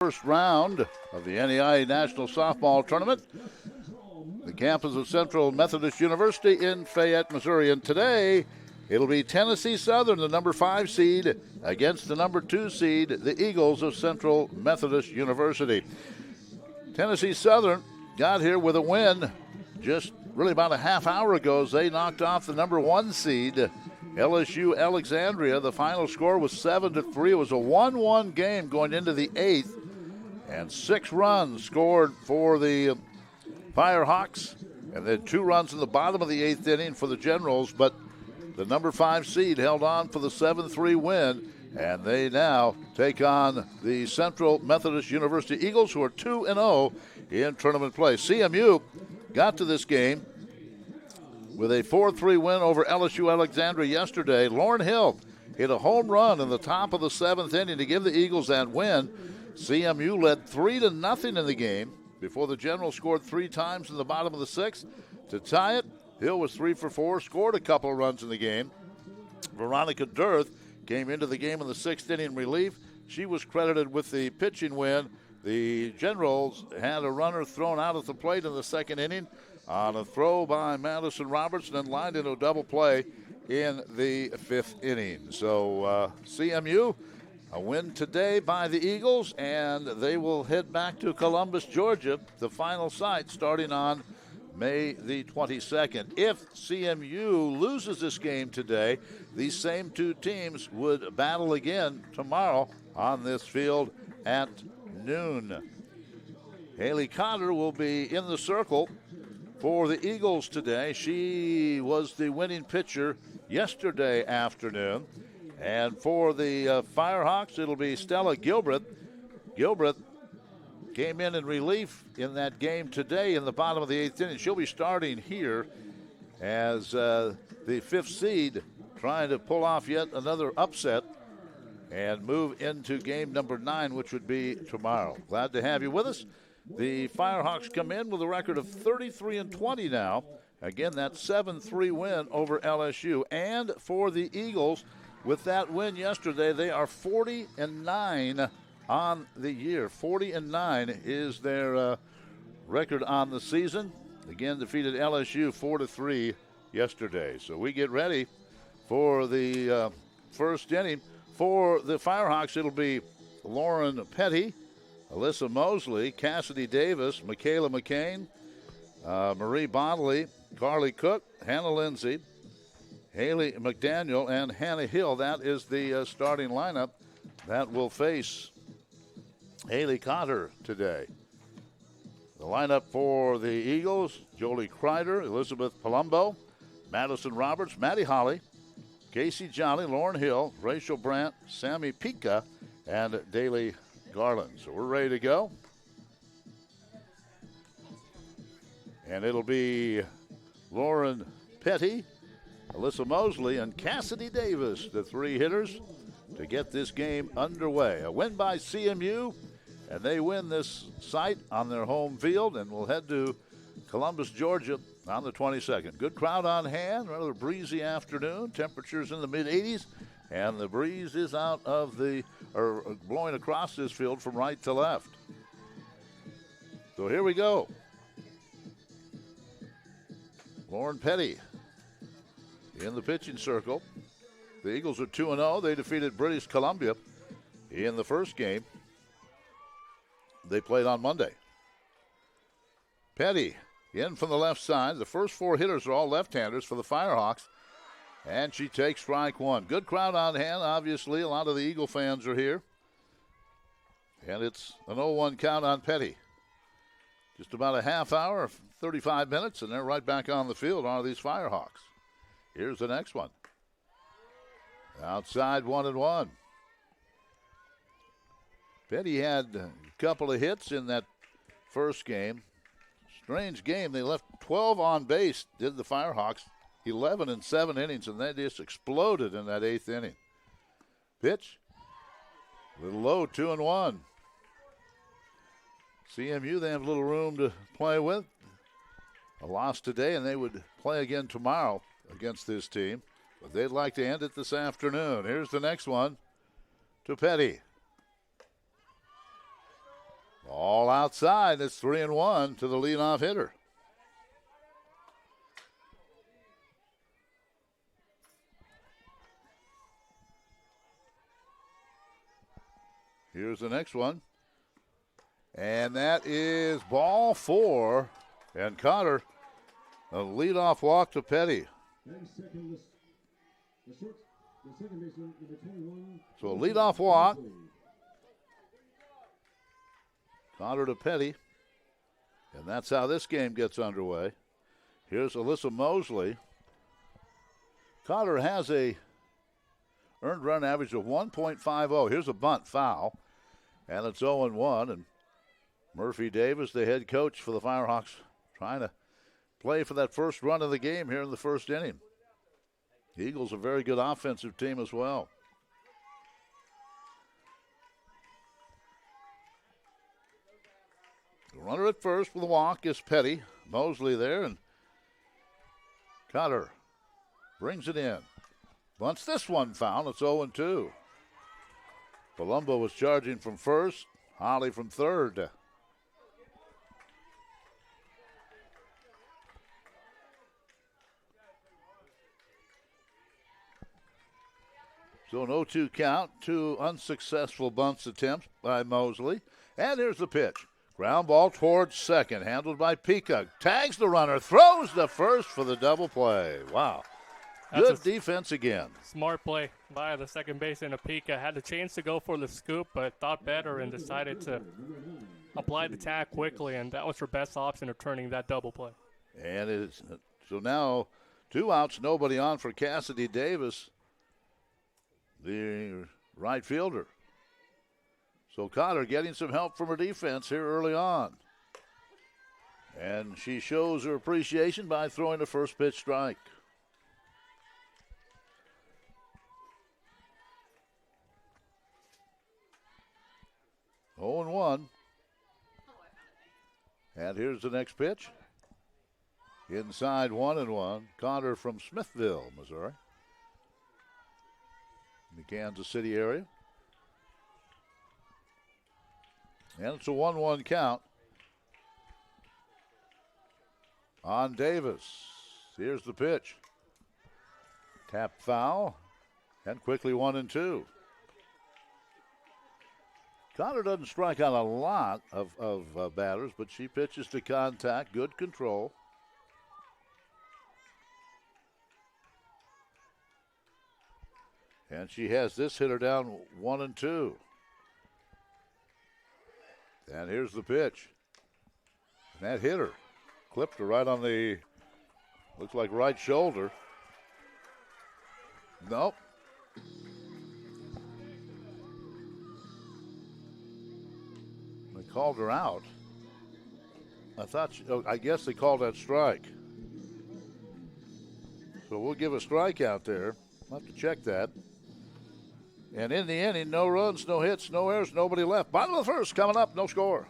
First round of the NAIA National Softball Tournament. The campus of Central Methodist University in Fayette, Missouri. And today, it'll be Tennessee Southern, the number 5 seed, against the number 2 seed, the Eagles of Central Methodist University. Tennessee Southern got here with a win just really about a half hour ago as they knocked off the number 1 seed, LSU Alexandria. The final score was 7-3. It was a 1-1 game going into the 8th. And 6 runs scored for the Firehawks, and then 2 runs in the bottom of the 8th inning for the Generals. But the number 5 seed held on for the 7-3 win, and they now take on the Central Methodist University Eagles, who are 2-0 in tournament play. CMU got to this game with a 4-3 win over LSU Alexandria yesterday. Lauren Hill hit a home run in the top of the 7th inning to give the Eagles that win. CMU led 3-0 in the game before the Generals scored 3 times in the bottom of the 6th to tie it. Hill was 3 for 4, scored a couple of runs in the game. Veronica Dirth came into the game in the 6th inning relief. She was credited with the pitching win. The Generals had a runner thrown out at the plate in the 2nd inning on a throw by Madison Robertson and lined into a double play in the 5th inning. So CMU, a win today by the Eagles, and they will head back to Columbus, Georgia, the final site, starting on May the 22nd. If CMU loses this game today, these same 2 teams would battle again tomorrow on this field at noon. Haley Cotter will be in the circle for the Eagles today. She was the winning pitcher yesterday afternoon. And for the Firehawks, it'll be Stella Gilbreth. Gilbreth came in relief in that game today in the bottom of the 8th inning. She'll be starting here as the 5th seed, trying to pull off yet another upset and move into game number 9, which would be tomorrow. Glad to have you with us. The Firehawks come in with a record of 33-20 now. Again, that 7-3 win over LSU. And for the Eagles, with that win yesterday, they are 40-9 on the year. 40-9 is their record on the season. Again, defeated LSU 4-3 yesterday. So we get ready for the first inning. For the Firehawks, it'll be Lauren Petty, Alyssa Mosley, Cassidy Davis, Michaela McCain, Marie Bodley, Carly Cook, Hannah Lindsay, Haley McDaniel, and Hannah Hill. That is the starting lineup that will face Haley Cotter today. The lineup for the Eagles: Jolie Kreider, Elizabeth Palumbo, Madison Roberts, Maddie Holly, Casey Jolly, Lauren Hill, Rachel Brandt, Sammy Pika, and Daly Garland. So we're ready to go. And it'll be Lauren Petty, Alyssa Mosley, and Cassidy Davis, the 3 hitters, to get this game underway. A win by CMU, and they win this site on their home field, and will head to Columbus, Georgia on the 22nd. Good crowd on hand, rather breezy afternoon, temperatures in the mid-80s, and the breeze is blowing across this field from right to left. So here we go. Lauren Petty in the pitching circle. The Eagles are 2-0. They defeated British Columbia in the first game they played on Monday. Petty in from the left side. The first 4 hitters are all left-handers for the Firehawks. And she takes strike 1. Good crowd on hand, obviously. A lot of the Eagle fans are here. And it's an 0-1 count on Petty. Just about a half hour, 35 minutes, and they're right back on the field, are these Firehawks. Here's the next one. Outside 1-1. Petty had a couple of hits in that first game. Strange game. They left 12 on base, did the Firehawks. 11 in 7 innings, and they just exploded in that 8th inning. Pitch. A little low, 2-1. CMU, they have a little room to play with. A loss today, and they would play again tomorrow against this team. But they'd like to end it this afternoon. Here's the next one to Petty. outside. It's 3-1 to the leadoff hitter. Here's the next one. And that is ball 4. And Cotter, a leadoff walk to Petty. So a leadoff walk. Cotter to Petty. And that's how this game gets underway. Here's Alyssa Mosley. Cotter has a earned run average of 1.50. Here's a bunt foul. And it's 0-1. And Murphy Davis, the head coach for the Firehawks, trying to play for that first run of the game here in the first inning. The Eagles a very good offensive team as well. The runner at first with a walk is Petty. Mosley there, and Cotter brings it in. Bunts this one foul. It's 0-2. Palumbo was charging from first. Holly from third. So an 0-2 count, 2 unsuccessful bunts attempts by Mosley. And here's the pitch. Ground ball towards second, handled by Peacock. Tags the runner, throws the first for the double play. Wow. Good defense again. Smart play by the second baseman of Peacock. Had the chance to go for the scoop, but thought better and decided to apply the tag quickly, and that was her best option of turning that double play. And it's so now 2 outs, nobody on for Cassidy Davis, the right fielder. So Cotter getting some help from her defense here early on. And she shows her appreciation by throwing the first pitch strike. Oh and 1. And here's the next pitch. Inside 1-1. Cotter from Smithville, Missouri, in the Kansas City area. And it's a 1-1 count on Davis. Here's the pitch. Tap foul, and quickly 1-2. Cotter doesn't strike out a lot of batters, but she pitches to contact, good control. And she has this hitter down 1-2. And here's the pitch. And that hitter clipped her right on the, looks like right shoulder. Nope. They called her out. I guess they called that strike. So we'll give a strikeout there. I'll have to check that. And in the inning, no runs, no hits, no errors, nobody left. Bottom of the first coming up, no score.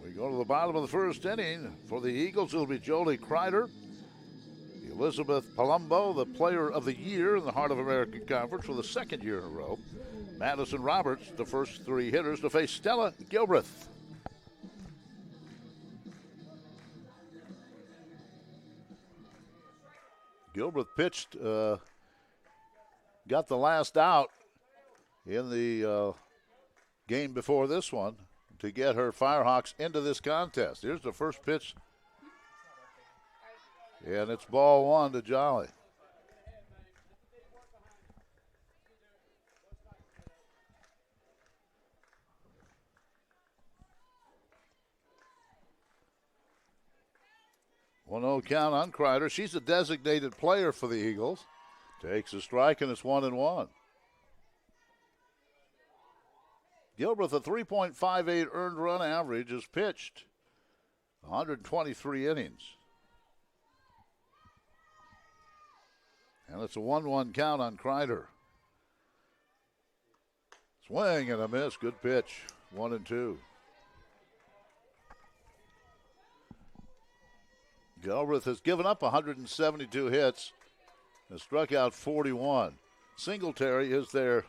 We go to the bottom of the first inning. For the Eagles, it'll be Jolie Kreider. Elizabeth Palumbo, the player of the year in the Heart of America Conference for the second year in a row. Madison Roberts, the first 3 hitters, to face Stella Gilbreth. Gilbreth pitched, got the last out in the game before this one to get her Firehawks into this contest. Here's the first pitch. And it's ball one to Jolly. One 0 count on Kreider. She's a designated player for the Eagles. Takes a strike, and it's 1-1. Gilbreth, a 3.58 earned run average, has pitched 123 innings. And it's a 1-1 count on Kreider. Swing and a miss. Good pitch. 1-2. Gilbreth has given up 172 hits and struck out 41. Singletary is their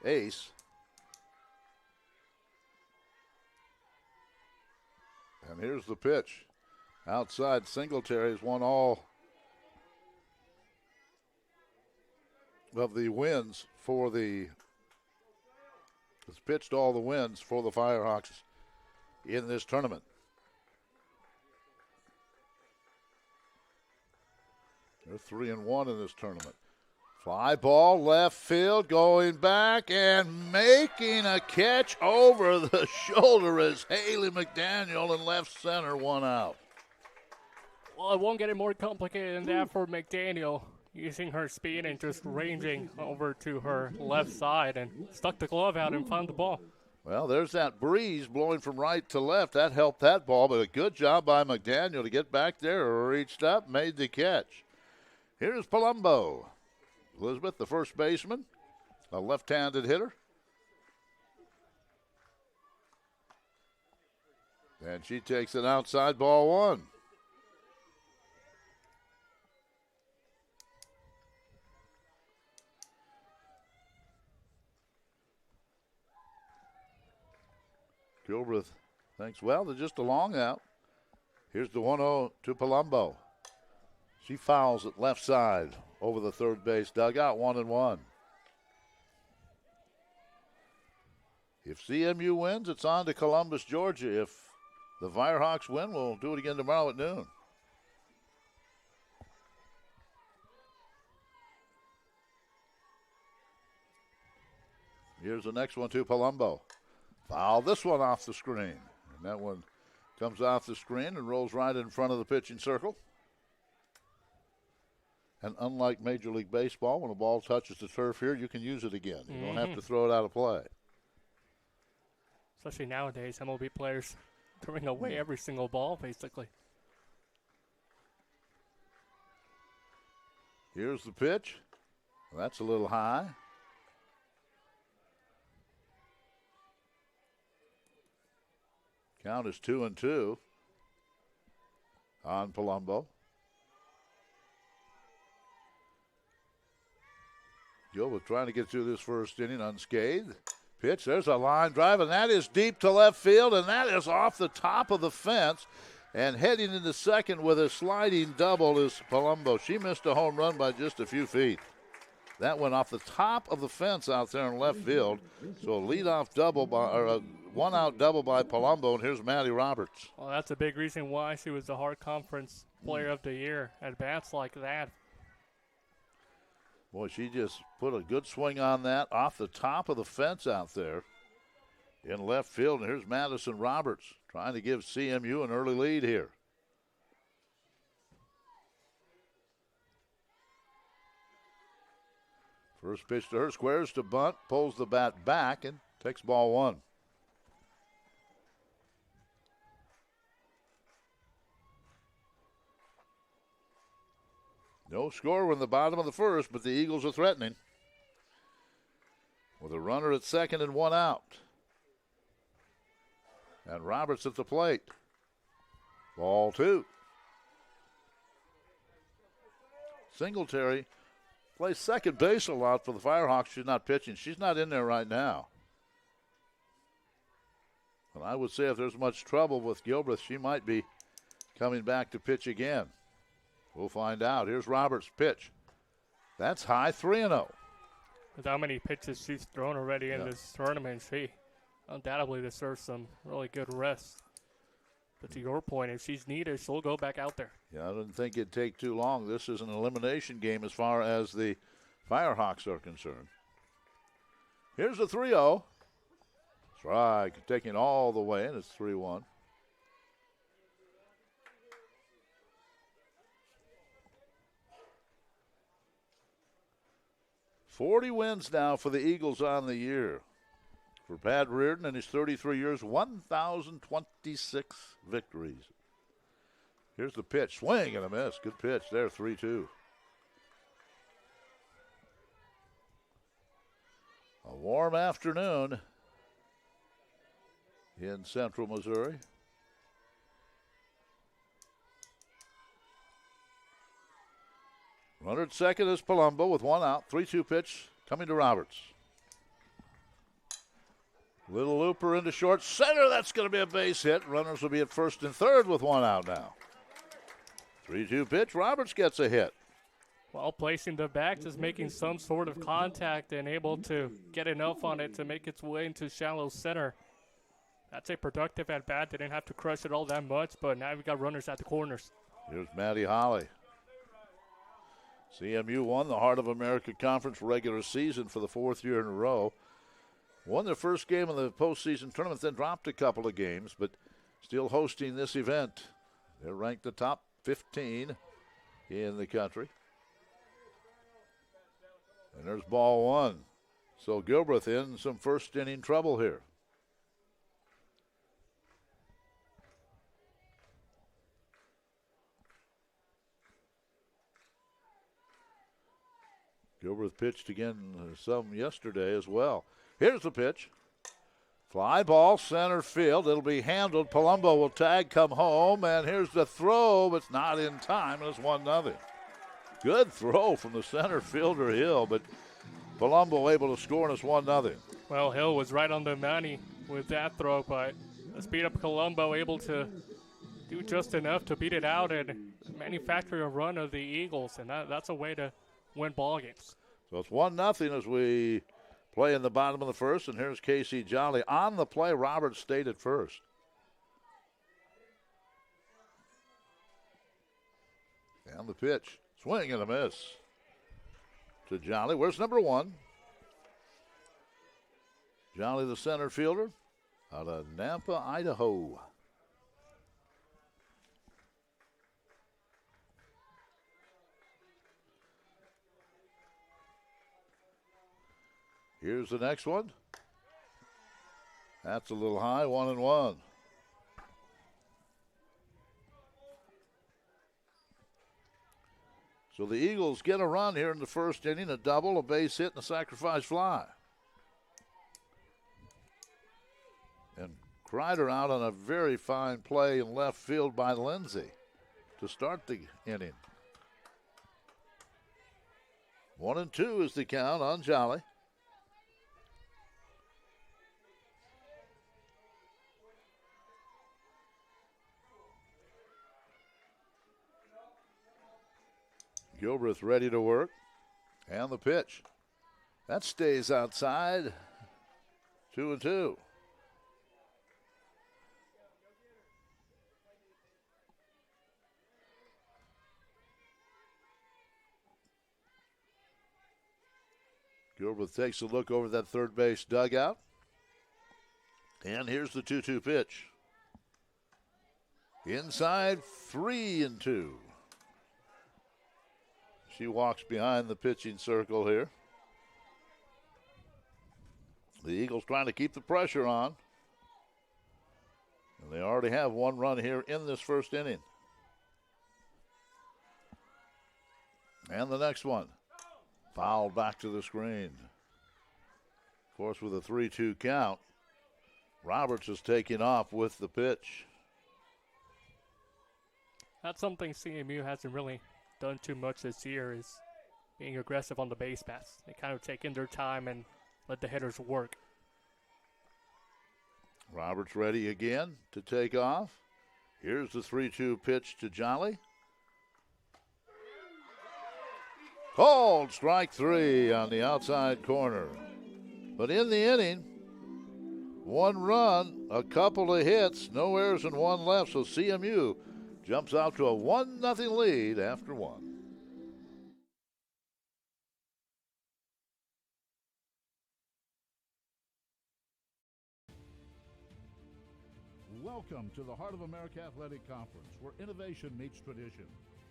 ace. And here's the pitch. Outside, Singletary has won all of the wins for the, has pitched all the wins for the Firehawks in this tournament. They're 3-1 in this tournament. Fly ball, left field, going back and making a catch over the shoulder is Haley McDaniel in left center, 1 out. Well, it won't get any more complicated than that for McDaniel, using her speed and just ranging over to her left side and stuck the glove out and found the ball. Well, there's that breeze blowing from right to left. That helped that ball, but a good job by McDaniel to get back there, reached up, made the catch. Here's Palumbo. Elizabeth, the first baseman, a left-handed hitter. And she takes an outside, ball one. Gilbreth thinks, well, they're just a long out. Here's the 1-0 to Palumbo. She fouls it left side over the third base dugout, 1-1. If CMU wins, it's on to Columbus, Georgia. If the Firehawks win, we'll do it again tomorrow at noon. Here's the next one to Palumbo. Foul this one off the screen. And that one comes off the screen and rolls right in front of the pitching circle. And unlike Major League Baseball, when a ball touches the turf here, you can use it again. You don't have to throw it out of play. Especially nowadays, MLB players throwing away every single ball, basically. Here's the pitch. That's a little high. Count is 2-2 on Palumbo. Gilbert trying to get through this first inning unscathed. Pitch, there's a line drive, and that is deep to left field, and that is off the top of the fence. And heading into second with a sliding double is Palumbo. She missed a home run by just a few feet. That went off the top of the fence out there in left field. So a leadoff double or a one-out double by Palumbo, and here's Maddie Roberts. Well, that's a big reason why she was the Hart Conference Player of the Year at bats like that. Boy, she just put a good swing on that off the top of the fence out there in left field. And here's Madison Roberts trying to give CMU an early lead here. First pitch to her, squares to bunt, pulls the bat back, and takes ball one. No score in the bottom of the first, but the Eagles are threatening. With a runner at second and one out. And Roberts at the plate. Ball two. Singletary plays second base a lot for the Firehawks. She's not pitching. She's not in there right now. And I would say if there's much trouble with Gilbreth, she might be coming back to pitch again. We'll find out. Here's Roberts' pitch. That's high, 3-0. With how many pitches she's thrown already in this tournament, she undoubtedly deserves some really good rest. But to your point, if she's needed, she'll go back out there. Yeah, I didn't think it'd take too long. This is an elimination game as far as the Firehawks are concerned. Here's the 3-0. Strike, taking it all the way, and it's 3-1. Forty wins now for the Eagles on the year. For Pat Reardon in his 33 years, 1,026 victories. Here's the pitch. Swing and a miss. Good pitch there, 3-2. A warm afternoon in central Missouri. Runner at second is Palumbo with one out. 3-2 pitch coming to Roberts. Little looper into short center. That's going to be a base hit. Runners will be at first and third with one out now. 3-2 pitch. Roberts gets a hit. While placing the bat, just making some sort of contact and able to get enough on it to make its way into shallow center. That's a productive at bat. They didn't have to crush it all that much, but now we got runners at the corners. Here's Maddie Holly. CMU won the Heart of America Conference regular season for the fourth year in a row. Won their first game of the postseason tournament, then dropped a couple of games, but still hosting this event. They're ranked the top 15 in the country. And there's ball one. So Gilbreth in some first inning trouble here. Gilbreth pitched again some yesterday as well. Here's the pitch. Fly ball, center field. It'll be handled. Palumbo will tag, come home, and here's the throw, but it's not in time, and it's 1-0. Good throw from the center fielder Hill, but Palumbo able to score, and it's 1-0. Well, Hill was right on the money with that throw, but the speed up Palumbo able to do just enough to beat it out and manufacture a run of the Eagles, and that's a way to win ball games. So it's 1-0 as we play in the bottom of the first, and here's Casey Jolly. On the play, Roberts stayed at first. And the pitch. Swing and a miss to Jolly. Where's number one? Jolly, the center fielder, out of Nampa, Idaho. Here's the next one. That's a little high, 1-1. So the Eagles get a run here in the first inning, a double, a base hit, and a sacrifice fly. And Kreider out on a very fine play in left field by Lindsay to start the inning. 1-2 is the count on Jolly. Gilbreth ready to work. And the pitch. That stays outside. 2-2. Gilbreth takes a look over that third base dugout. And here's the 2-2 pitch. Inside, 3-2. She walks behind the pitching circle here. The Eagles trying to keep the pressure on. And they already have one run here in this first inning. And the next one. Fouled back to the screen. Of course, with a 3-2 count, Roberts is taking off with the pitch. That's something CMU hasn't really done too much this year, is being aggressive on the base pass. They kind of take in their time and let the hitters work. Roberts ready again to take off. Here's the 3-2 pitch to Jolly. Called strike three on the outside corner. But in the inning, 1 run, a couple of hits, no errors and 1 left. So CMU jumps out to a 1-0 lead after 1. Welcome to the Heart of America Athletic Conference, where innovation meets tradition.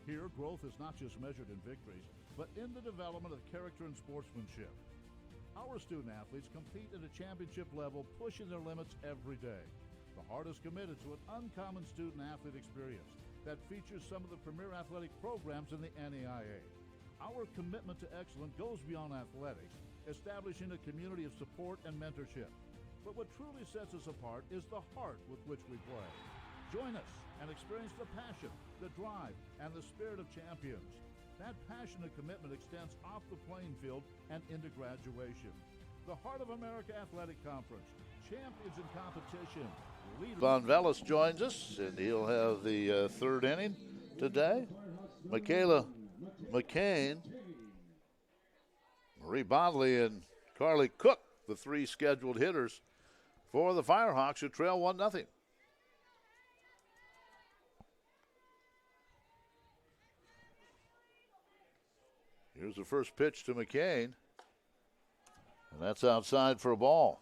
Here, growth is not just measured in victories, but in the development of character and sportsmanship. Our student athletes compete at a championship level, pushing their limits every day. The Heart is committed to an uncommon student-athlete experience that features some of the premier athletic programs in the NAIA. Our commitment to excellence goes beyond athletics, establishing a community of support and mentorship. But what truly sets us apart is the heart with which we play. Join us and experience the passion, the drive, and the spirit of champions. That passion and commitment extends off the playing field and into graduation. The Heart of America Athletic Conference, champions in competition. Von Vellis joins us, and he'll have the third inning today. Michaela McCain, Marie Bodley, and Carly Cook, the 3 scheduled hitters for the Firehawks, who trail 1-0. Here's the first pitch to McCain, and that's outside for a ball.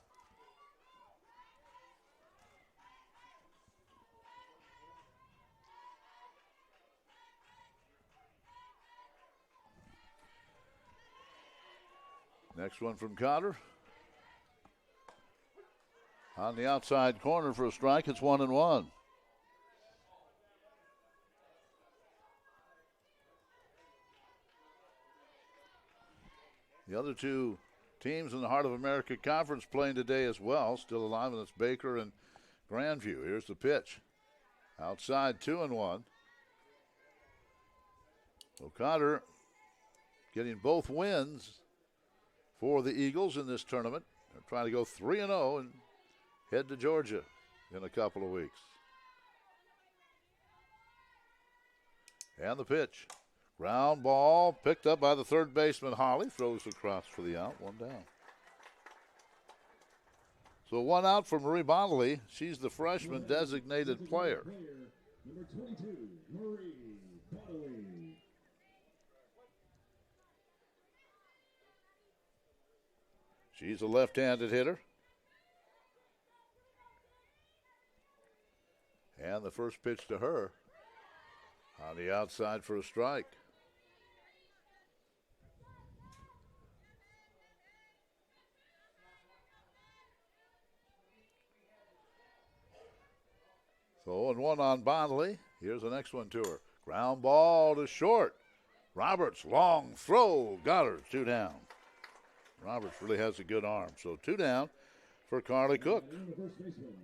Next one from Cotter. On the outside corner for a strike, it's 1-1. The other 2 teams in the Heart of America Conference playing today as well, still alive, and it's Baker and Grandview. Here's the pitch. Outside, 2-1. O'Connor getting both wins for the Eagles in this tournament. They're trying to go 3-0 and head to Georgia in a couple of weeks. And the pitch. Ground ball picked up by the third baseman, Holly. Throws across for the out. 1 down. So 1 out for Marie Bodley. She's the freshman designated player. Number 22, Marie Bodley. She's a left-handed hitter. And the first pitch to her on the outside for a strike. So 0-1 on Bodley. Here's the next one to her. Ground ball to short. Roberts, long throw. Got her. 2 down. Roberts really has a good arm. So 2 down for Carly Cook. And the first baseman,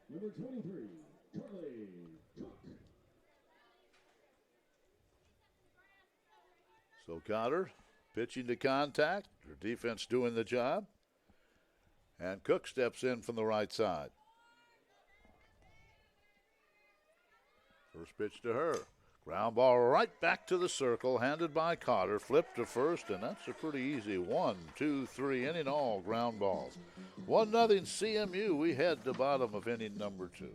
number 23, Carly Cook. So Cotter pitching to contact. Her defense doing the job. And Cook steps in from the right side. First pitch to her. Ground ball right back to the circle, handed by Cotter, flipped to first, and that's a pretty easy 1, 2, 3 inning all ground balls. 1-0 CMU. We head to bottom of inning number 2.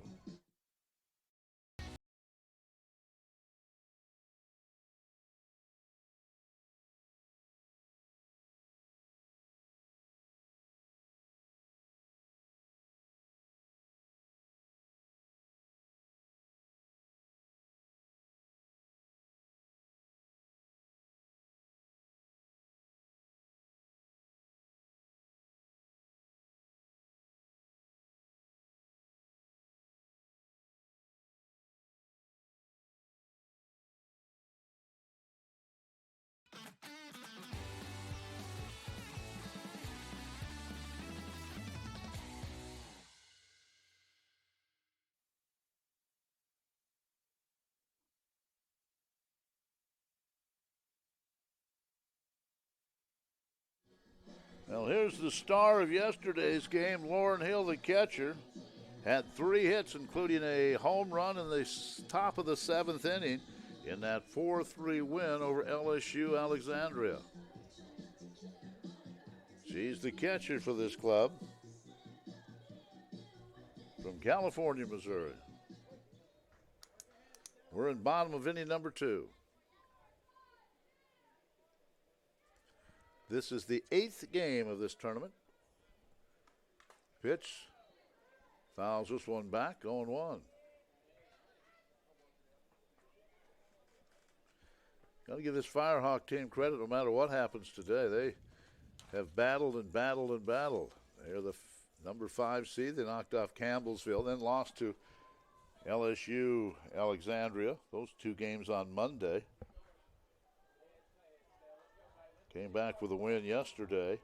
Well, here's the star of yesterday's game, Lauren Hill, the catcher. Had 3 hits, including a home run in the top of the 7th inning in that 4-3 win over LSU Alexandria. She's the catcher for this club. from California, Missouri. We're in bottom of inning number 2. This is the 8th game of this tournament. Pitch. Fouls this one back, 0-1. Got to give this Firehawk team credit no matter what happens today. They have battled and battled and battled. They're the number 5 seed. They knocked off Campbellsville, then lost to LSU Alexandria. Those 2 games on Monday. Came back with a win yesterday.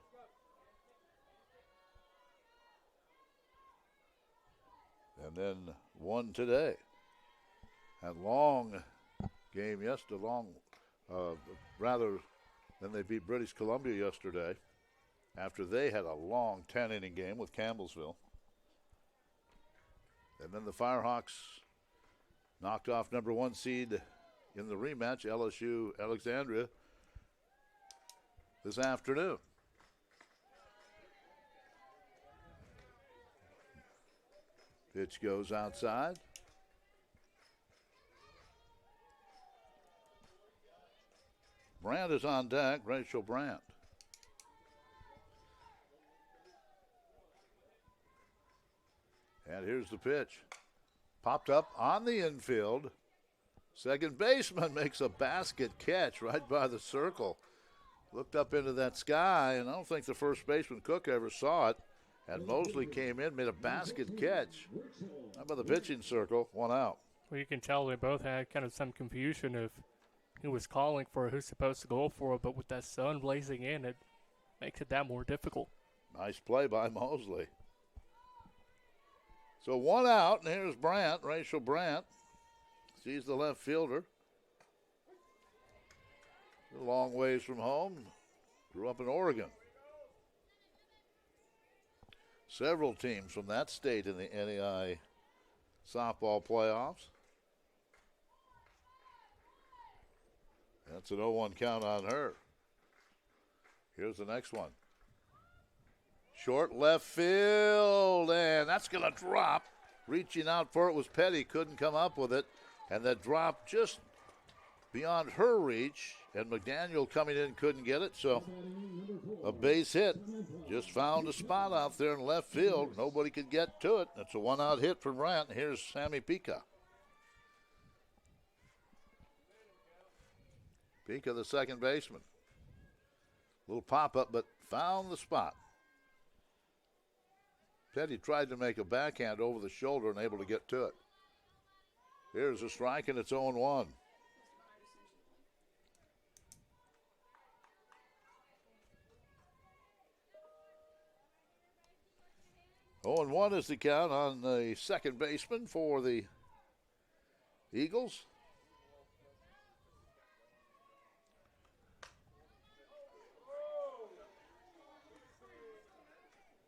And then won today. Had long game yesterday, rather than they beat British Columbia yesterday after they had a long 10-inning game with Campbellsville. And then the Firehawks knocked off number 1 seed in the rematch, LSU Alexandria, this afternoon. Pitch goes outside. Brandt is on deck, Rachel Brandt. And here's the pitch. Popped up on the infield. Second baseman makes a basket catch right by the circle. Looked up into that sky, and I don't think the first baseman, Cook, ever saw it. And Mosley came in, made a basket catch. How about the pitching circle? 1 out. Well, you can tell they both had kind of some confusion of who was calling for, who's supposed to go for it, but with that sun blazing in, it makes it that more difficult. Nice play by Mosley. So 1 out, and here's Brandt, Rachel Brandt. Sees the left fielder. A long ways from home. Grew up in Oregon. Several teams from that state in the NAIA softball playoffs. That's an 0-1 count on her. Here's the next one. Short left field, and that's going to drop. Reaching out for it was Petty, couldn't come up with it. And that drop just beyond her reach, and McDaniel coming in couldn't get it, so a base hit. Just found a spot out there in left field. Nobody could get to it. That's a 1-out hit from Brandt. Here's Sammy Pica. Pica, the second baseman. Little pop-up, but found the spot. Petty tried to make a backhand over the shoulder and able to get to it. Here's a strike, and it's 0-1. Oh, and 1 is the count on the second baseman for the Eagles.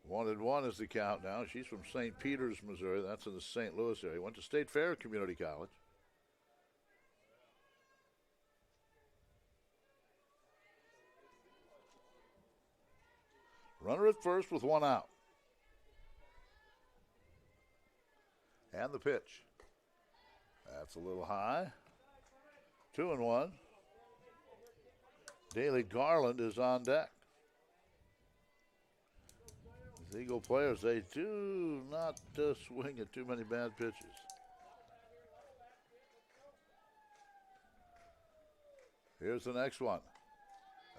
One and 1 is the count now. She's from St. Peters, Missouri. That's in the St. Louis area. Went to State Fair Community College. Runner at first with 1 out. And the pitch. That's a little high. 2-1. Daly Garland is on deck. These Eagle players, they do not swing at too many bad pitches. Here's the next one.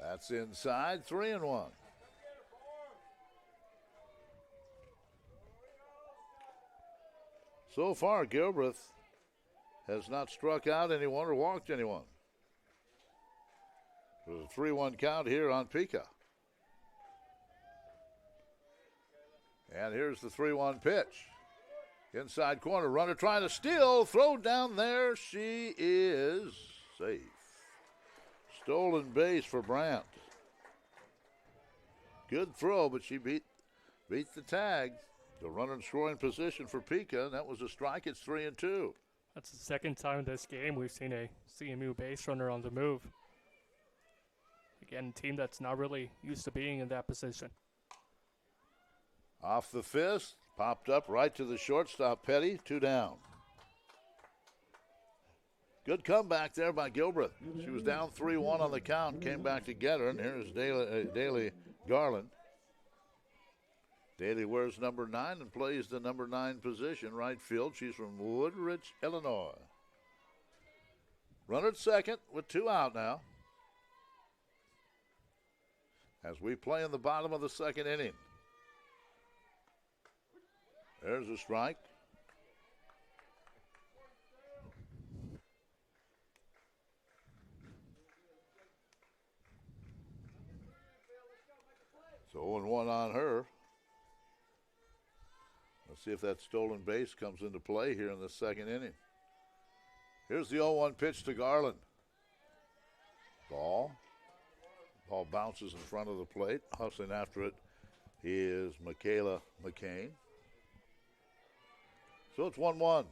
That's inside, 3-1. So far, Gilbreth has not struck out anyone or walked anyone. There's a 3-1 count here on Pica. And here's the 3-1 pitch. Inside corner, runner trying to steal. Throw down there. She is safe. Stolen base for Brandt. Good throw, but she beat the tag. The runner in scoring position for Pica, and that was a strike. It's 3-2. That's the second time this game we've seen a CMU base runner on the move. Again, a team that's not really used to being in that position. Off the fist, Popped up right to the shortstop, Petty. 2 down. Good comeback there by Gilbreth. She was down 3-1 on the count, came back to get her, and here's Daly Garland. Daly wears number 9 and plays the number 9 position, right field. She's from Woodridge, Illinois. Runner at second with 2 out now, as we play in the bottom of the second inning. There's a strike. So 0-1 on her. Let's see if that stolen base comes into play here in the second inning. Here's the 0-1 pitch to Garland. Ball bounces in front of the plate. Hustling after it is Michaela McCain. So it's 1-1.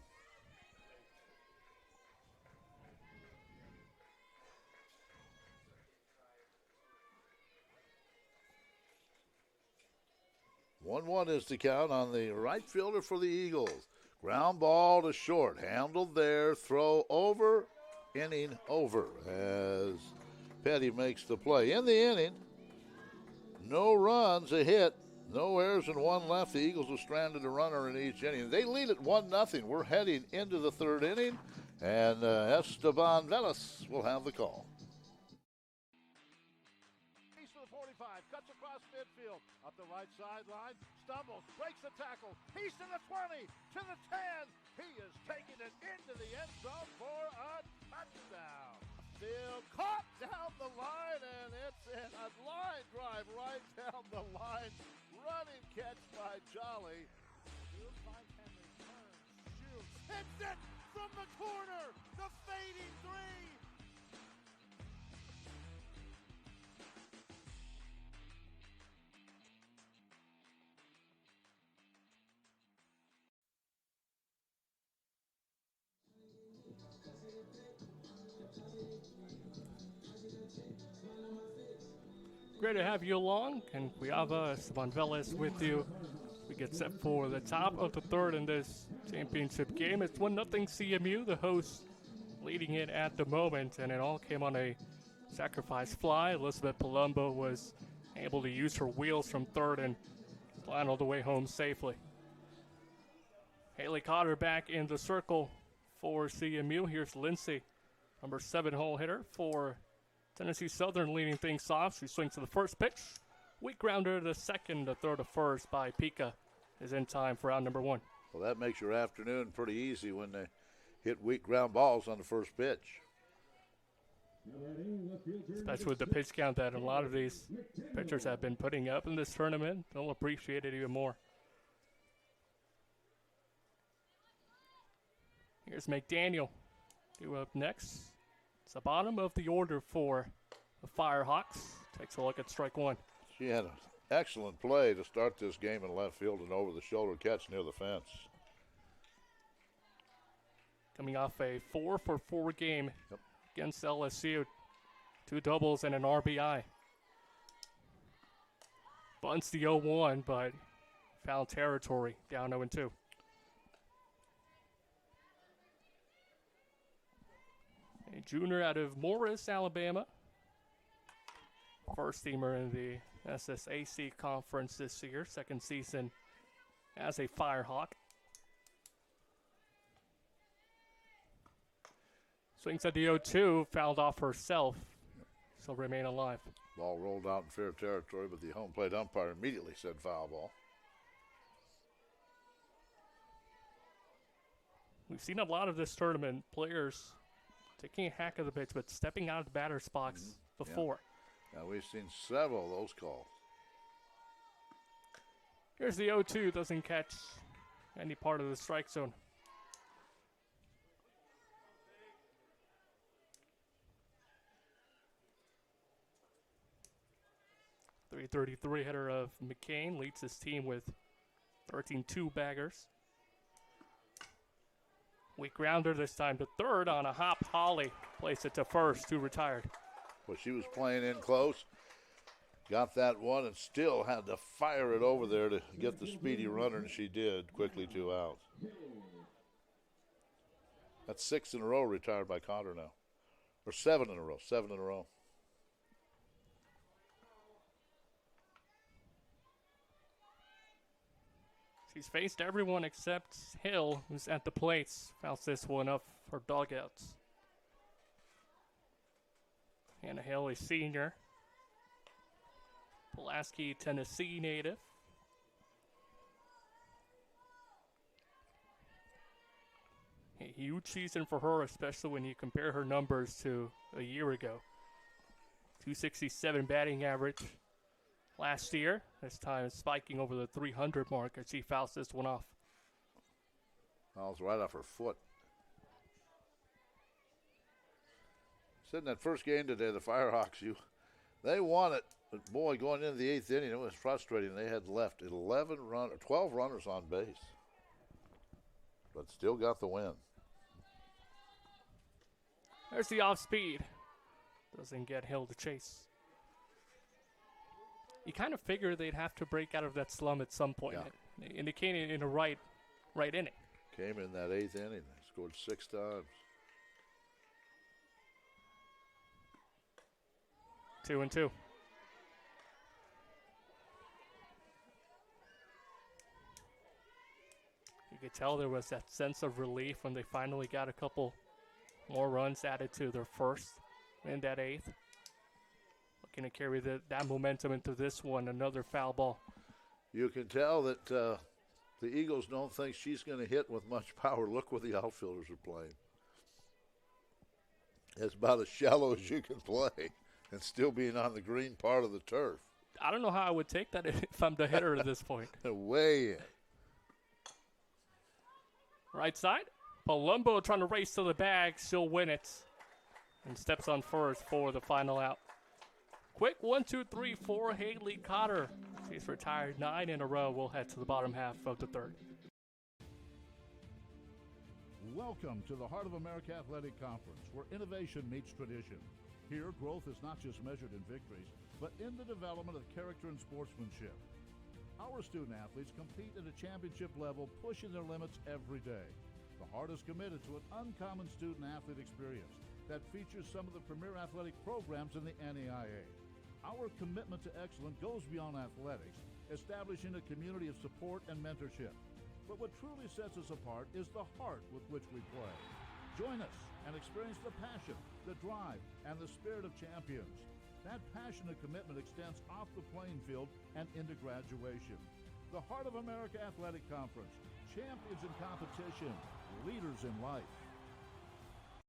One is the count on the right fielder for the Eagles. Ground ball to short. Handled there. Throw over. Inning over as Petty makes the play. In the inning, no runs, a hit, no errors, and 1 left. The Eagles have stranded a runner in each inning. They lead at 1-0. We're heading into the third inning, and Esteban Velas will have the call. He's to the 45, cuts across midfield, up the right sideline, stumbles, breaks the tackle. He's to the 20, to the 10. He is taking it into the end zone for a touchdown. Still caught down the line, and it's in a line drive right down the line. Running catch by Jolly. Finds Henry, turns, shoots, hits it from the corner. The fading 3. Great to have you along, and we have Esteban Velas with you. We get set for the top of the third in this championship game. It's 1-0 CMU, the hosts leading it at the moment, and it all came on a sacrifice fly. Elizabeth Palumbo was able to use her wheels from third and flying all the way home safely. Haley Cotter back in the circle for CMU. Here's Lindsay, number 7 hole hitter for Tennessee Southern, leading things off. She swings to the first pitch. Weak grounder to second, the throw to first by Pika is in time for round number 1. Well, that makes your afternoon pretty easy when they hit weak ground balls on the first pitch. Especially with the pitch count that a lot of these pitchers have been putting up in this tournament. They'll appreciate it even more. Here's McDaniel due up next. It's the bottom of the order for the Firehawks. Takes a look at strike 1. She had an excellent play to start this game in left field, and over-the-shoulder catch near the fence. Coming off a 4-for-4 game against LSU. 2 doubles and an RBI. Bunts the 0-1, but foul territory, down 0-2. A junior out of Morris, Alabama. First teamer in the SSAC conference this year. Second season as a Firehawk. Swings at the 0-2, fouled off herself. She'll remain alive. Ball rolled out in fair territory, but the home plate umpire immediately said foul ball. We've seen a lot of this tournament, players taking a hack of the pitch, but stepping out of the batter's box before. Yeah, we've seen several of those calls. Here's the 0-2, doesn't catch any part of the strike zone. .333 hitter of McCain leads his team with 13 two-baggers. Weak grounder this time to third on a hop. Holly placed it to first, 2 retired. Well, she was playing in close. got that one and still had to fire it over there to get the speedy runner, and she did. Quickly 2 out. That's 6 in a row retired by Cotter now. Or 7 in a row. 7 in a row. She's faced everyone except Hill, who's at the plates. Fouls this one up for dugouts. Hannah Hill, a senior. Pulaski, Tennessee native. A huge season for her, especially when you compare her numbers to a year ago. 267 batting average last year. This time spiking over the 300 mark as she fouls this one off. Fouls right off her foot. Said in that first game today, the Firehawks, they won it. But boy, going into the 8th inning, it was frustrating. They had left 12 runners on base, but still got the win. There's the off speed. Doesn't get Hill to chase. You kind of figure they'd have to break out of that slump at some point. Yeah. Indicating in the right inning. Came in that 8th inning. They scored 6 times. 2-2. You could tell there was that sense of relief when they finally got a couple more runs added to their first in that 8th. Looking to carry that momentum into this one, another foul ball. You can tell that the Eagles don't think she's going to hit with much power. Look where the outfielders are playing. It's about as shallow as you can play and still being on the green part of the turf. I don't know how I would take that if I'm the hitter at this point. Way in. Right side. Palumbo trying to race to the bag. She'll win it. And steps on first for the final out. Quick 1, 2, 3, 4. Haley Cotter. She's retired 9 in a row. We'll head to the bottom half of the 3rd. Welcome to the Heart of America Athletic Conference, where innovation meets tradition. Here, growth is not just measured in victories, but in the development of character and sportsmanship. Our student athletes compete at a championship level, pushing their limits every day. The Heart is committed to an uncommon student athlete experience that features some of the premier athletic programs in the NAIA. Our commitment to excellence goes beyond athletics, establishing a community of support and mentorship. But what truly sets us apart is the heart with which we play. Join us and experience the passion, the drive, and the spirit of champions. That passion and commitment extends off the playing field and into graduation. The Heart of America Athletic Conference, champions in competition, leaders in life.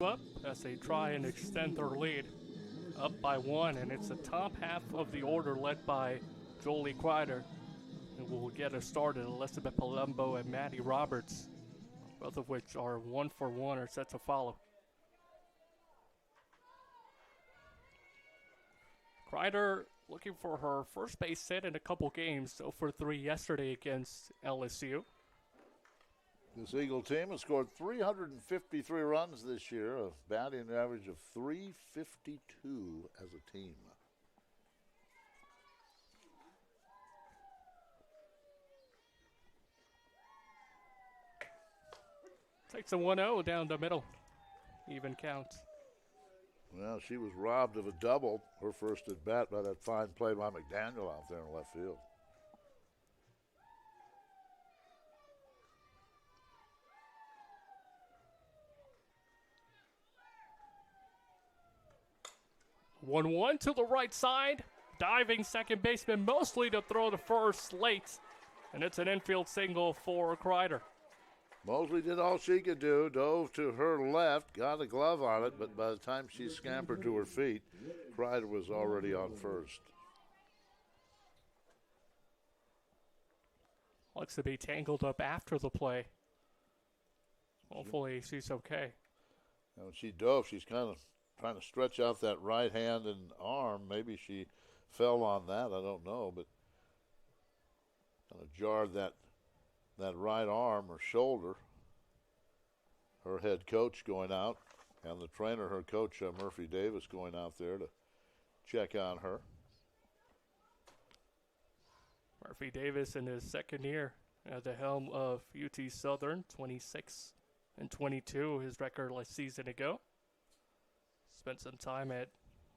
Up as they try and extend their lead. Up by 1, and it's the top half of the order led by Jolie Kreider, who will get us started. Elizabeth Palumbo and Maddie Roberts, both of which are 1 for 1, are set to follow. Kreider looking for her first base hit in a couple games, 0 for 3 yesterday against LSU. This Eagle team has scored 353 runs this year, a batting average of 352 as a team. Takes a 1-0 down the middle. Even count. Well, she was robbed of a double, her first at bat, by that fine play by McDaniel out there in left field. One to the right side. Diving second baseman, mostly to throw to first late. And it's an infield single for Kreider. Mosley did all she could do, dove to her left, got a glove on it, but by the time she scampered to her feet, Kreider was already on first. Looks to be tangled up after the play. Hopefully she's okay. And when she dove, she's kind of trying to stretch out that right hand and arm. Maybe she fell on that, I don't know, but kind of jarred that right arm or shoulder. Her head coach going out, and the trainer, her coach, Murphy Davis, going out there to check on her. Murphy Davis in his second year at the helm of UT Southern, 26-22, his record last season ago. Spent some time at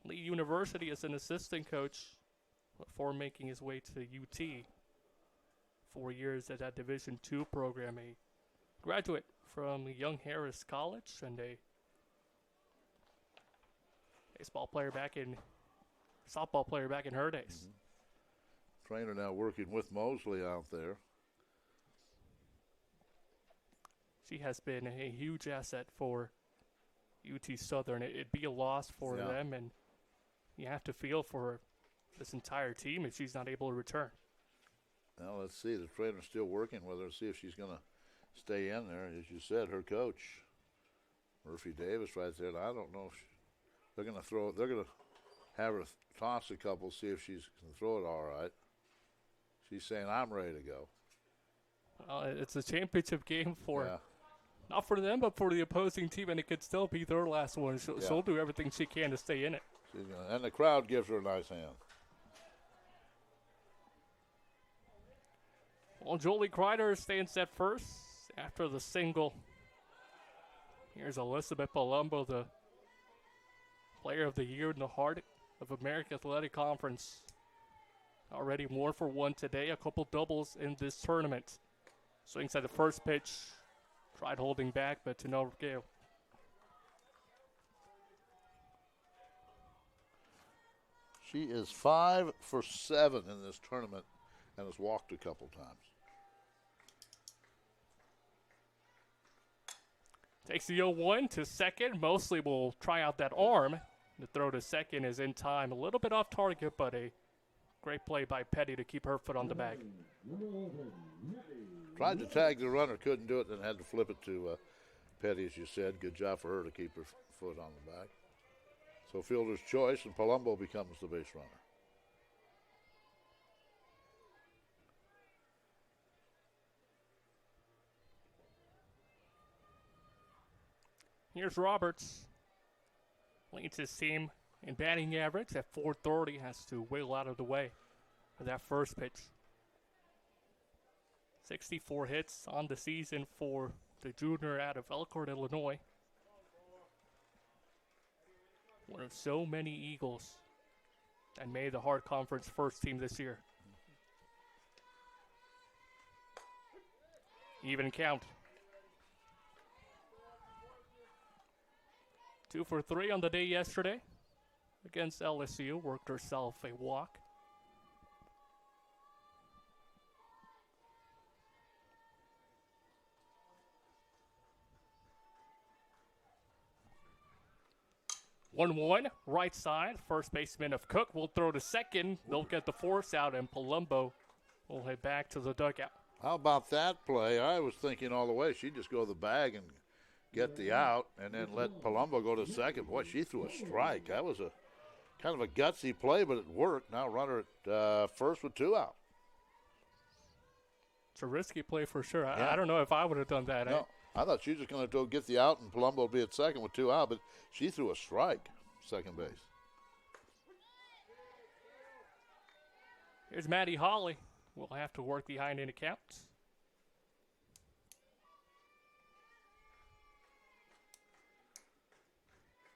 Lee University as an assistant coach before making his way to UT. 4 years at that Division II program, a graduate from Young Harris College and a softball player back in her days. Trainer now working with Mosley out there. She has been a huge asset for UT Southern. It'd be a loss for them, and you have to feel for this entire team if she's not able to return. Now let's see. The trainer's still working with her. See if she's going to stay in there. As you said, her coach, Murphy Davis, right there. And I don't know if they're going to throw it. They're going to have her toss a couple, see if she can throw it all right. She's saying, I'm ready to go. Well, it's a championship game for not for them, but for the opposing team, and it could still be their last one. She'll do everything she can to stay in it. And the crowd gives her a nice hand. Well, Jolie Kreider stands at first after the single. Here's Elizabeth Palumbo, the player of the year in the heart of American Athletic Conference. Already 1 for 1 today, a couple doubles in this tournament. Swings at the first pitch, tried holding back, but to no avail. She is 5 for 7 in this tournament and has walked a couple times. Takes the 0-1 to second. Mosley will try out that arm. The throw to second is in time. A little bit off target, but a great play by Petty to keep her foot on the bag. Tried to tag the runner, couldn't do it, then had to flip it to Petty, as you said. Good job for her to keep her foot on the bag. So fielder's choice, and Palumbo becomes the base runner. Here's Roberts. Leads his team in batting average at .430. Has to wheel out of the way for that first pitch. 64 hits on the season for the junior out of Elkhart, Illinois. One of so many Eagles that made the Hart Conference first team this year. Even count. 2 for 3 on the day yesterday against LSU. Worked herself a walk. One, right side. First baseman of Cook will throw to second. They'll get the force out, and Palumbo will head back to the dugout. How about that play? I was thinking all the way she'd just go to the bag and get the out and then let Palumbo go to second. Boy, she threw a strike. That was a kind of a gutsy play, but it worked. Now runner at first with 2 out. It's a risky play for sure. I don't know if I would have done that. No, I thought she was just going to go get the out and Palumbo would be at second with 2 out, but she threw a strike, second base. Here's Maddie Holly. We'll have to work behind in account.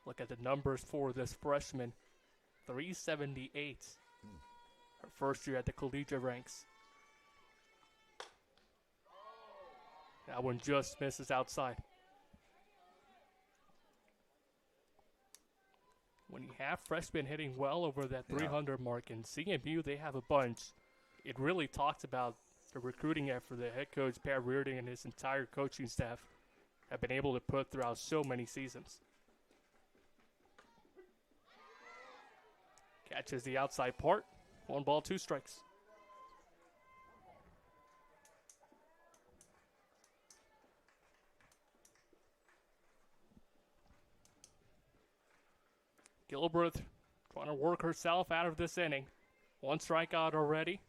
Look at the numbers for this freshman. 378. Her first year at the collegiate ranks. That one just misses outside. When you have freshmen hitting well over that 300 mark, and CMU, they have a bunch, it really talks about the recruiting effort that head coach Pat Reardon and his entire coaching staff have been able to put throughout so many seasons. Catches the outside part. 1 ball, 2 strikes. Gilbreth trying to work herself out of this inning. 1 strikeout already.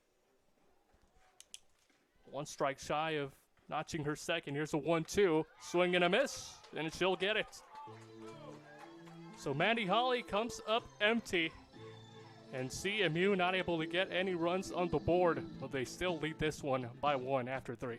1 strike shy of notching her second. Here's a 1-2. Swing and a miss, and she'll get it. So Maddie Holly comes up empty. And CMU not able to get any runs on the board, but they still lead this one by 1 after 3.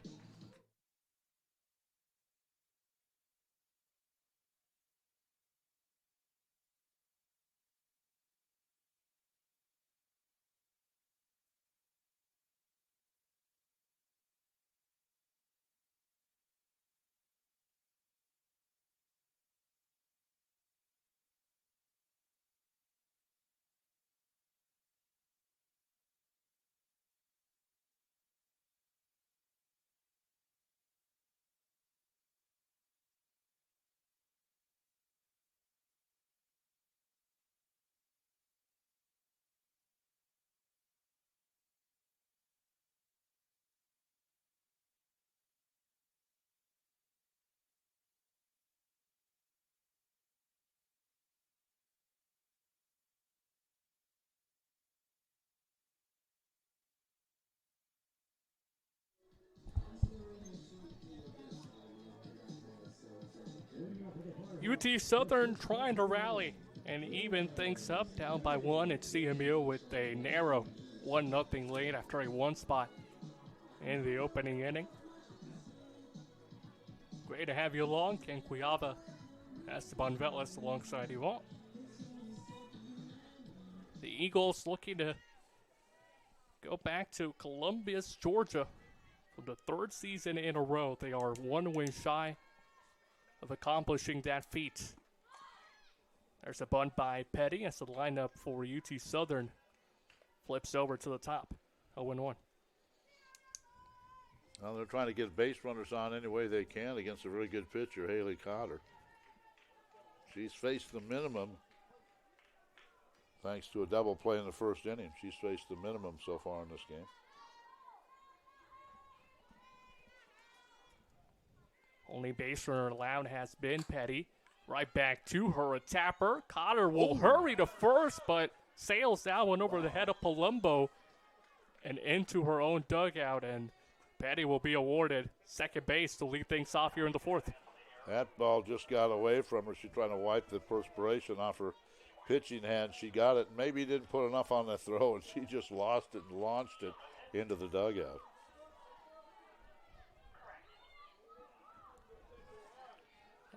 UT Southern trying to rally and even things up, down by 1 at CMU with a narrow 1-0 lead after a 1 spot in the opening inning. Great to have you along, Ken Cuiava, Esteban Velas alongside you all. The Eagles looking to go back to Columbus, Georgia for the 3rd season in a row. They are 1 win shy of accomplishing that feat. There's a bunt by Petty as the lineup for UT Southern flips over to the top. 0-1. Well, they're trying to get base runners on any way they can against a really good pitcher, Haley Cotter. She's faced the minimum thanks to a double play in the 1st inning. She's faced the minimum so far in this game. Only base runner allowed has been Petty. Right back to her, a tapper. Cotter will hurry to first, but sails that one over the head of Palumbo and into her own dugout, and Petty will be awarded second base to lead things off here in the 4th. That ball just got away from her. She's trying to wipe the perspiration off her pitching hand. She got it, maybe didn't put enough on the throw, and she just lost it and launched it into the dugout.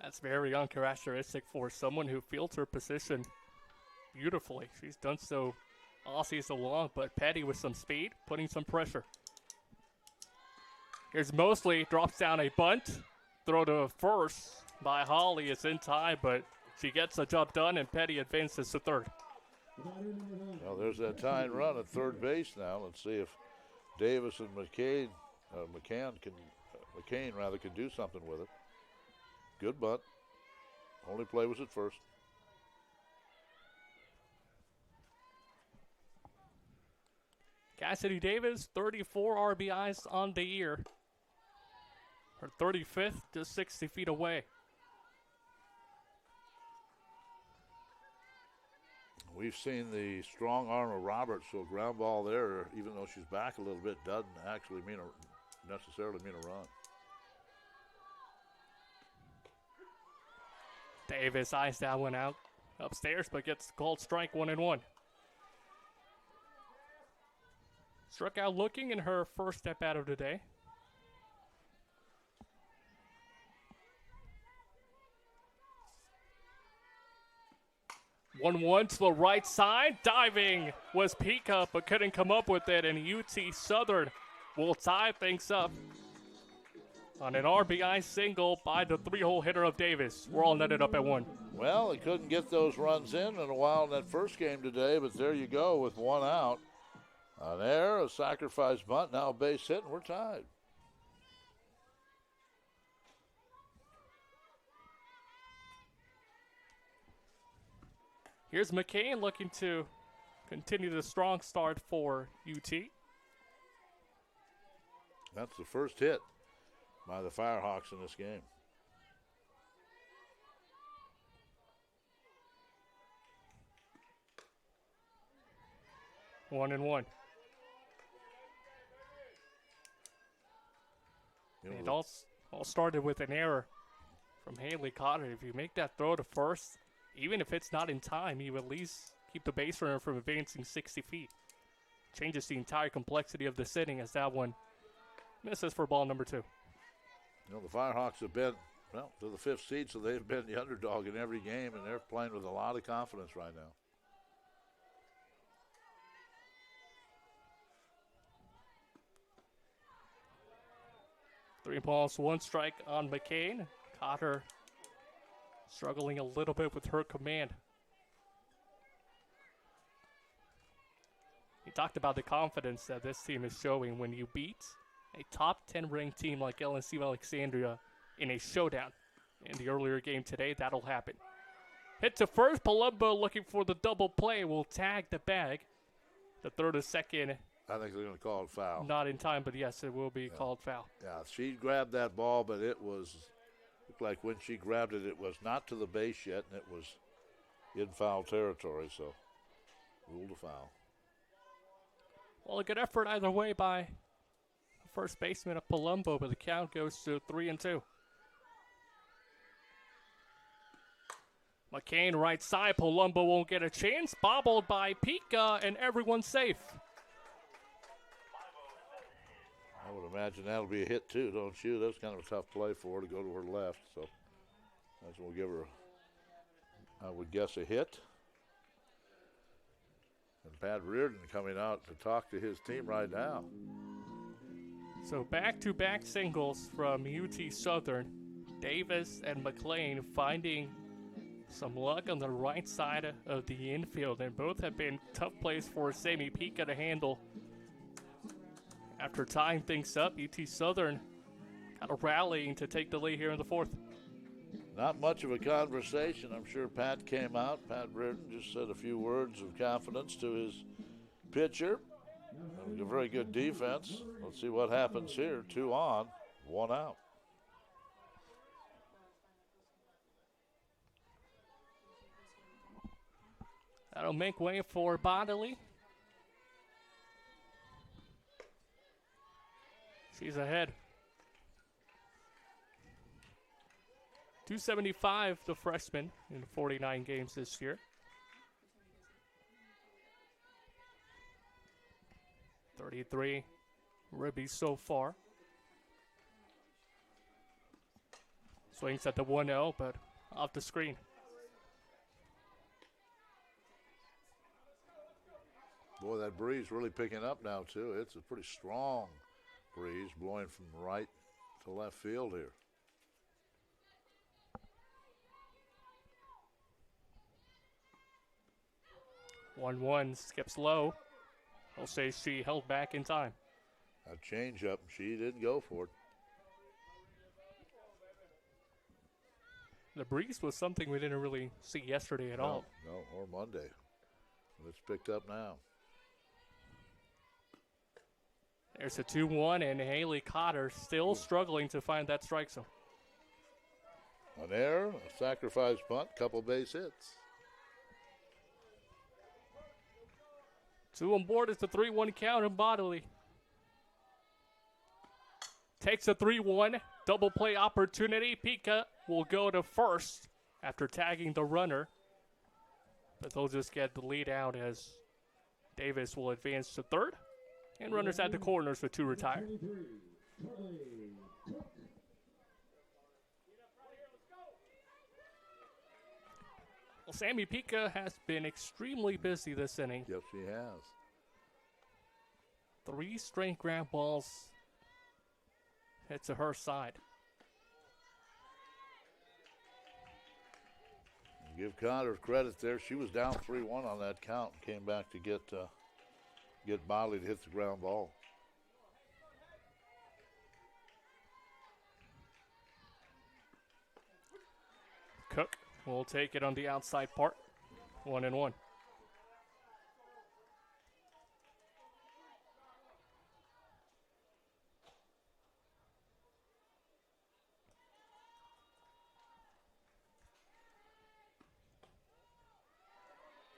That's very uncharacteristic for someone who fields her position beautifully. She's done so all season long, but Petty with some speed, putting some pressure. Here's Mosley, drops down a bunt. Throw to first by Holly is in time, but she gets the job done, and Petty advances to 3rd. Well, there's that tying run at 3rd base now. Let's see if Davis and McCain can do something with it. Good bunt. Only play was at first. Cassidy Davis, 34 RBIs on the year. Her 35th, just 60 feet away. We've seen the strong arm of Roberts, so a ground ball there, even though she's back a little bit, doesn't actually necessarily mean a run. Davis eyes that one out upstairs, but gets called strike 1-1. Struck out looking in her first step out of the day. One to the right side. Diving was Pika, but couldn't come up with it, and UT Southern will tie things up on an RBI single by the 3-hole hitter of Davis. We're all netted up at 1. Well, they couldn't get those runs in a while in that first game today, but there you go with 1 out. An error, a sacrifice bunt, now a base hit, and we're tied. Here's McCain looking to continue the strong start for UT. That's the first hit by the Firehawks in this game. One and one. It all started with an error from Haley Cotter. If you make that throw to first, even if it's not in time, you at least keep the base runner from advancing 60 feet. Changes the entire complexity of this inning as that one misses for ball number 2. You know, the Firehawks have been, well, to the 5th seed, so they've been the underdog in every game, and they're playing with a lot of confidence right now. Three balls, 1 strike on McCain. Cotter struggling a little bit with her command. He talked about the confidence that this team is showing when you beat a top 10 ranked team like LNC Alexandria in a showdown. In the earlier game today, that'll happen. Hit to first, Palumbo looking for the double play, will tag the bag. The third and second. I think they're going to call it foul. Not in time, but yes, it will be called foul. Yeah, she grabbed that ball, but it was, looked like when she grabbed it, it was not to the base yet, and it was in foul territory, so ruled a foul. Well, a good effort either way by the first baseman of Palumbo, but the count goes to 3-2. McCain right side, Palumbo won't get a chance, bobbled by Pika, and everyone's safe. I would imagine that'll be a hit too, don't you? That's kind of a tough play for her to go to her left, so that's what we'll give her, I would guess, a hit. And Pat Reardon coming out to talk to his team right now. So back-to-back singles from UT Southern. Davis and McLean finding some luck on the right side of the infield, and both have been tough plays for Sammy Pika to handle. After tying things up, UT Southern kind of rallying to take the lead here in the 4th. Not much of a conversation. I'm sure Pat came out. Pat Reardon just said a few words of confidence to his pitcher. A very good defense. Let's see what happens here. 2 on, 1 out. That'll make way for Bodley. She's ahead. 275, the freshman, in 49 games this year. 33 ribbies so far. Swings at the 1-0, but off the screen. Boy, that breeze really picking up now, too. It's a pretty strong breeze blowing from right to left field here. One skips low. I'll say she held back in time. A change up. She didn't go for it. The breeze was something we didn't really see yesterday at all. No, or Monday. But it's picked up now. There's a 2-1, and Haley Cotter still struggling to find that strike zone. An error, a sacrifice bunt, couple base hits. 2 on board is the 3-1 count in Bodley. Takes a 3-1, double play opportunity. Pika will go to first after tagging the runner. But they'll just get the lead out as Davis will advance to third. And runners at the corners with 2 retired. Well, Sammy Pika has been extremely busy this inning. Yes, she has. 3 straight ground balls hit to her side. Give Cotter credit there. She was down 3-1 on that count and came back to get Bodley to hit the ground ball. Cook will take it on the outside part. 1-1.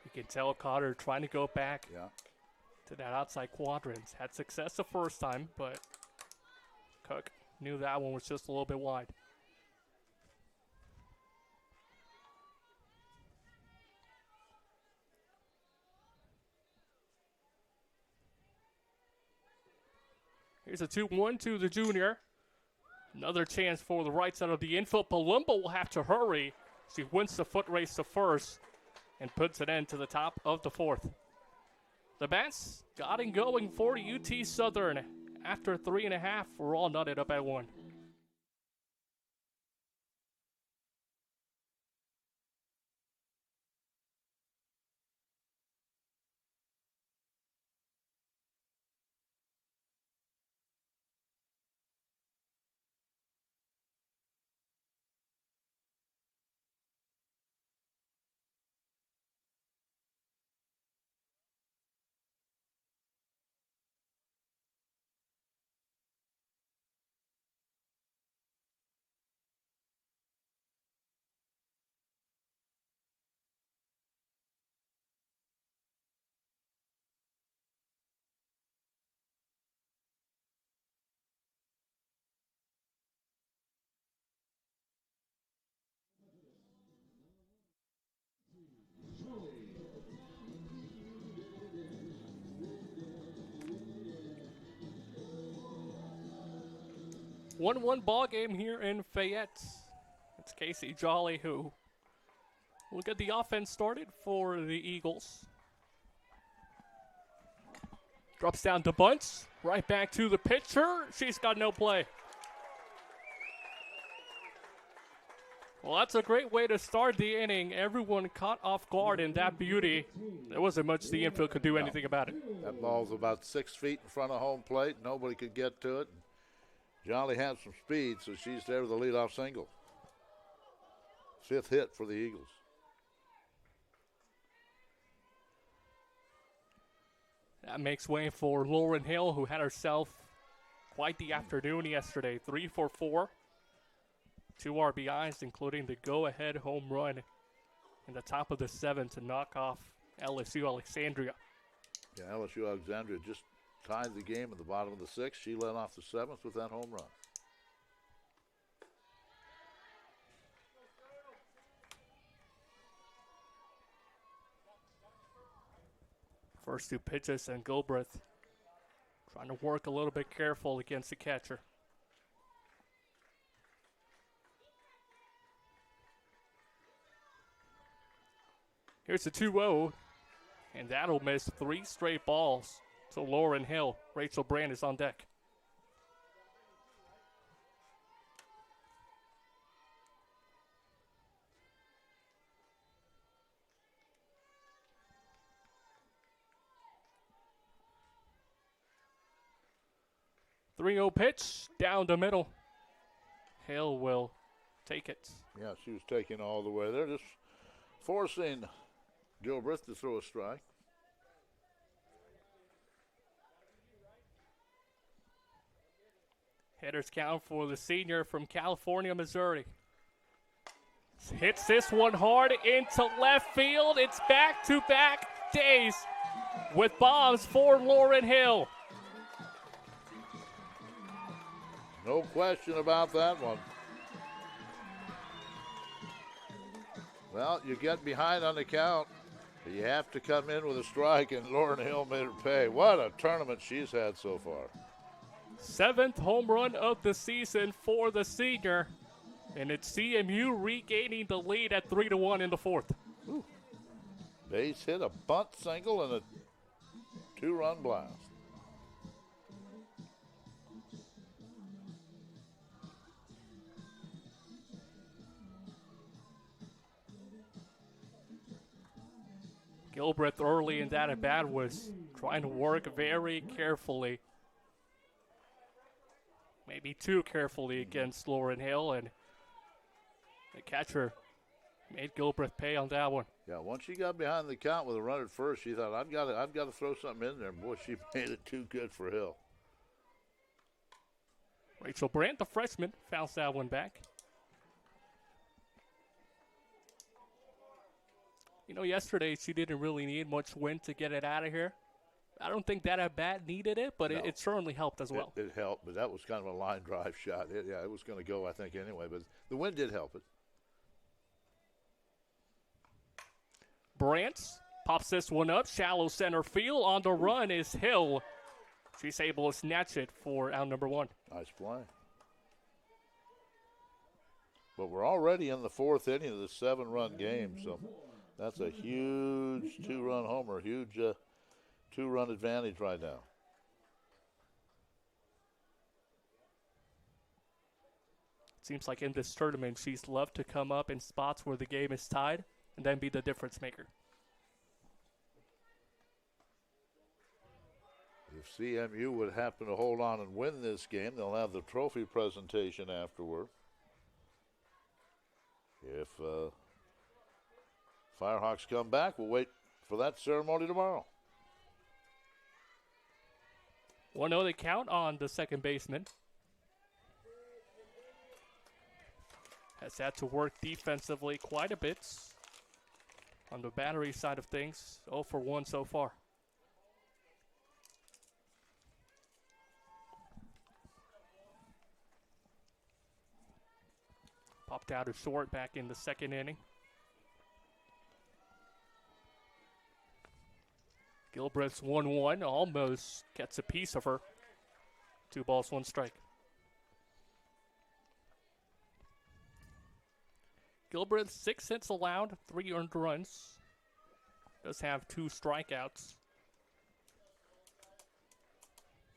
You can tell Cotter trying to go back to that outside quadrant. Had success the first time, but Cook knew that one was just a little bit wide. Here's a 2-1 to the junior. Another chance for the right side of the infield. Palumbo will have to hurry. She wins the foot race to first and puts it into the top of the fourth. The Bats got it going for UT Southern. After 3.5, we're all knotted up at 1. One ball game here in Fayette. It's Casey Jolly who will get the offense started for the Eagles. Drops down to Bunce. Right back to the pitcher. She's got no play. Well, that's a great way to start the inning. Everyone caught off guard in that beauty. There wasn't much the infield could do anything about it. That ball's about 6 feet in front of home plate. Nobody could get to it. Jolly had some speed, so she's there with the leadoff single. 5th hit for the Eagles. That makes way for Lauren Hill, who had herself quite the afternoon yesterday. 3 for 4. 2 RBIs, including the go-ahead home run in the top of the 7th to knock off LSU Alexandria. Yeah, LSU Alexandria just tied the game at the bottom of the 6th. She led off the 7th with that home run. First 2 pitches, and Gilbreth trying to work a little bit careful against the catcher. Here's a 2-0, and that'll miss 3 straight balls to Lauren Hill. Rachel Brand is on deck. .3-0 pitch down the middle. Hill will take it. Yeah, she was taking all the way there, just forcing Gilbreth to throw a strike. Hitters count for the senior from California, Missouri. Hits this one hard into left field. It's back-to-back days with bombs for Lauren Hill. No question about that one. Well, you get behind on the count. You have to come in with a strike, and Lauren Hill made her pay. What a tournament she's had so far. 7th home run of the season for the senior, and it's CMU regaining the lead at 3-1 in the 4th. Ooh. Base hit, a bunt single, and a 2-run blast. Gilbreth early in that at-bat was trying to work very carefully. Maybe too carefully against Lauren Hill, and the catcher made Gilbreth pay on that one. Yeah, once she got behind the count with a run at first, she thought, I've got to throw something in there. Boy, she made it too good for Hill. Rachel Brandt, the freshman, fouls that one back. You know, yesterday she didn't really need much wind to get it out of here. I don't think that at-bat needed it, but it certainly helped as well. It helped, but that was kind of a line drive shot. It was going to go, I think, anyway, but the wind did help it. Brandt pops this one up, shallow center field. On the run is Hill. She's able to snatch it for out number 1. Nice play. But we're already in the 4th inning of this 7-run game, so that's a huge 2-run homer, huge 2-run advantage right now. Seems like in this tournament, she's loved to come up in spots where the game is tied and then be the difference maker. If CMU would happen to hold on and win this game, they'll have the trophy presentation afterward. If Firehawks come back, we'll wait for that ceremony tomorrow. 1-0 the count on the second baseman. Has had to work defensively quite a bit on the battery side of things. 0 for 1 so far. Popped out of short back in the second inning. Gilbreth's 1-1 almost gets a piece of her. 2 balls, 1 strike. Gilbreth, 6 hits allowed, 3 earned runs. Does have 2 strikeouts.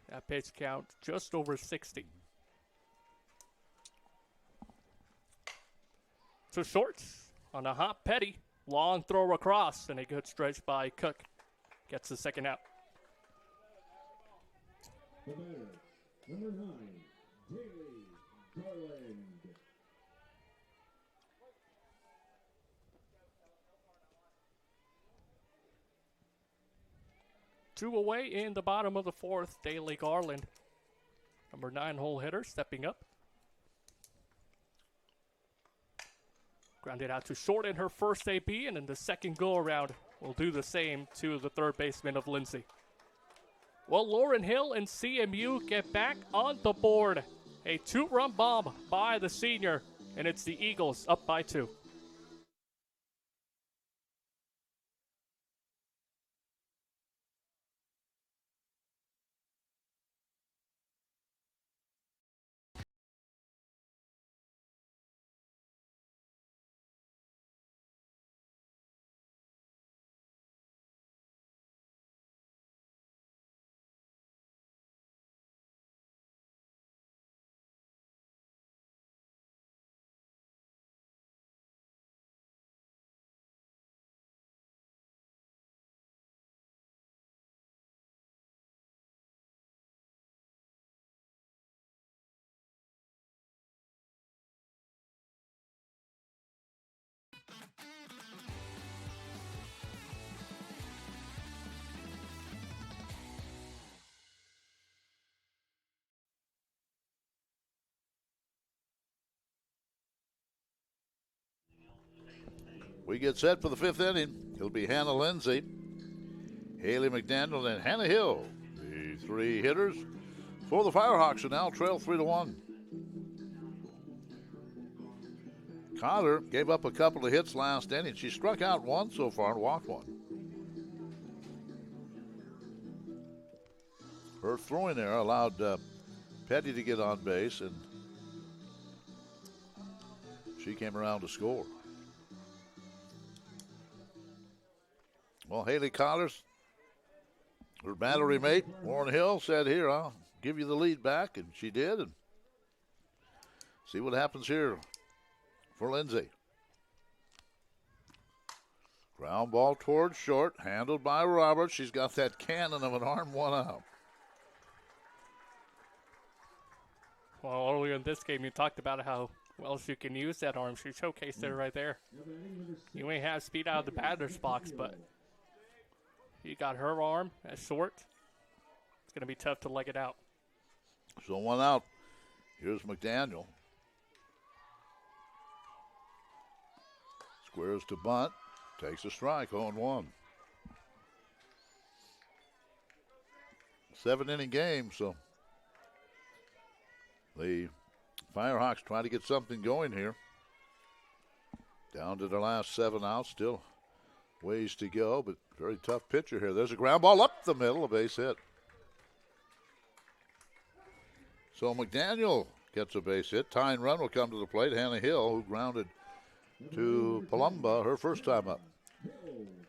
That pitch count just over 60. To short on a hot Petty. Long throw across and a good stretch by Cook. Gets the second out. The batter, number 9, Haley Garland. Two away in the bottom of the 4th, Daly Garland. Number 9 hole hitter stepping up. Grounded out to short in her first AB, and in the second go-around will do the same to the third baseman of Lindsay. Well, Lauren Hill and CMU get back on the board. A 2-run bomb by the senior, and it's the Eagles up by 2. We get set for the 5th inning. It'll be Hannah Lindsay, Haley McDaniel, and Hannah Hill. The 3 hitters for the Firehawks and now trail 3-1. Cotter gave up a couple of hits last inning. She struck out 1 so far and walked 1. Her throwing there allowed Petty to get on base, and she came around to score. Well, Haley Collars, her battery mate, Warren Hill, said, "Here, I'll give you the lead back," and she did. And see what happens here for Lindsay. Ground ball towards short, handled by Roberts. She's got that cannon of an arm, 1 out. Well, earlier in this game, you talked about how well she can use that arm. She showcased it right there. You may have speed out of the batter's box, but you got her arm as short. It's going to be tough to leg it out. So 1 out. Here's McDaniel. Squares to bunt. Takes a strike, 0-1. 7-inning game, so the Firehawks try to get something going here. Down to their last 7 outs. Still ways to go, but very tough pitcher here. There's a ground ball up the middle, a base hit. So McDaniel gets a base hit. Tying run will come to the plate. Hannah Hill, who grounded to Palumba her first time up.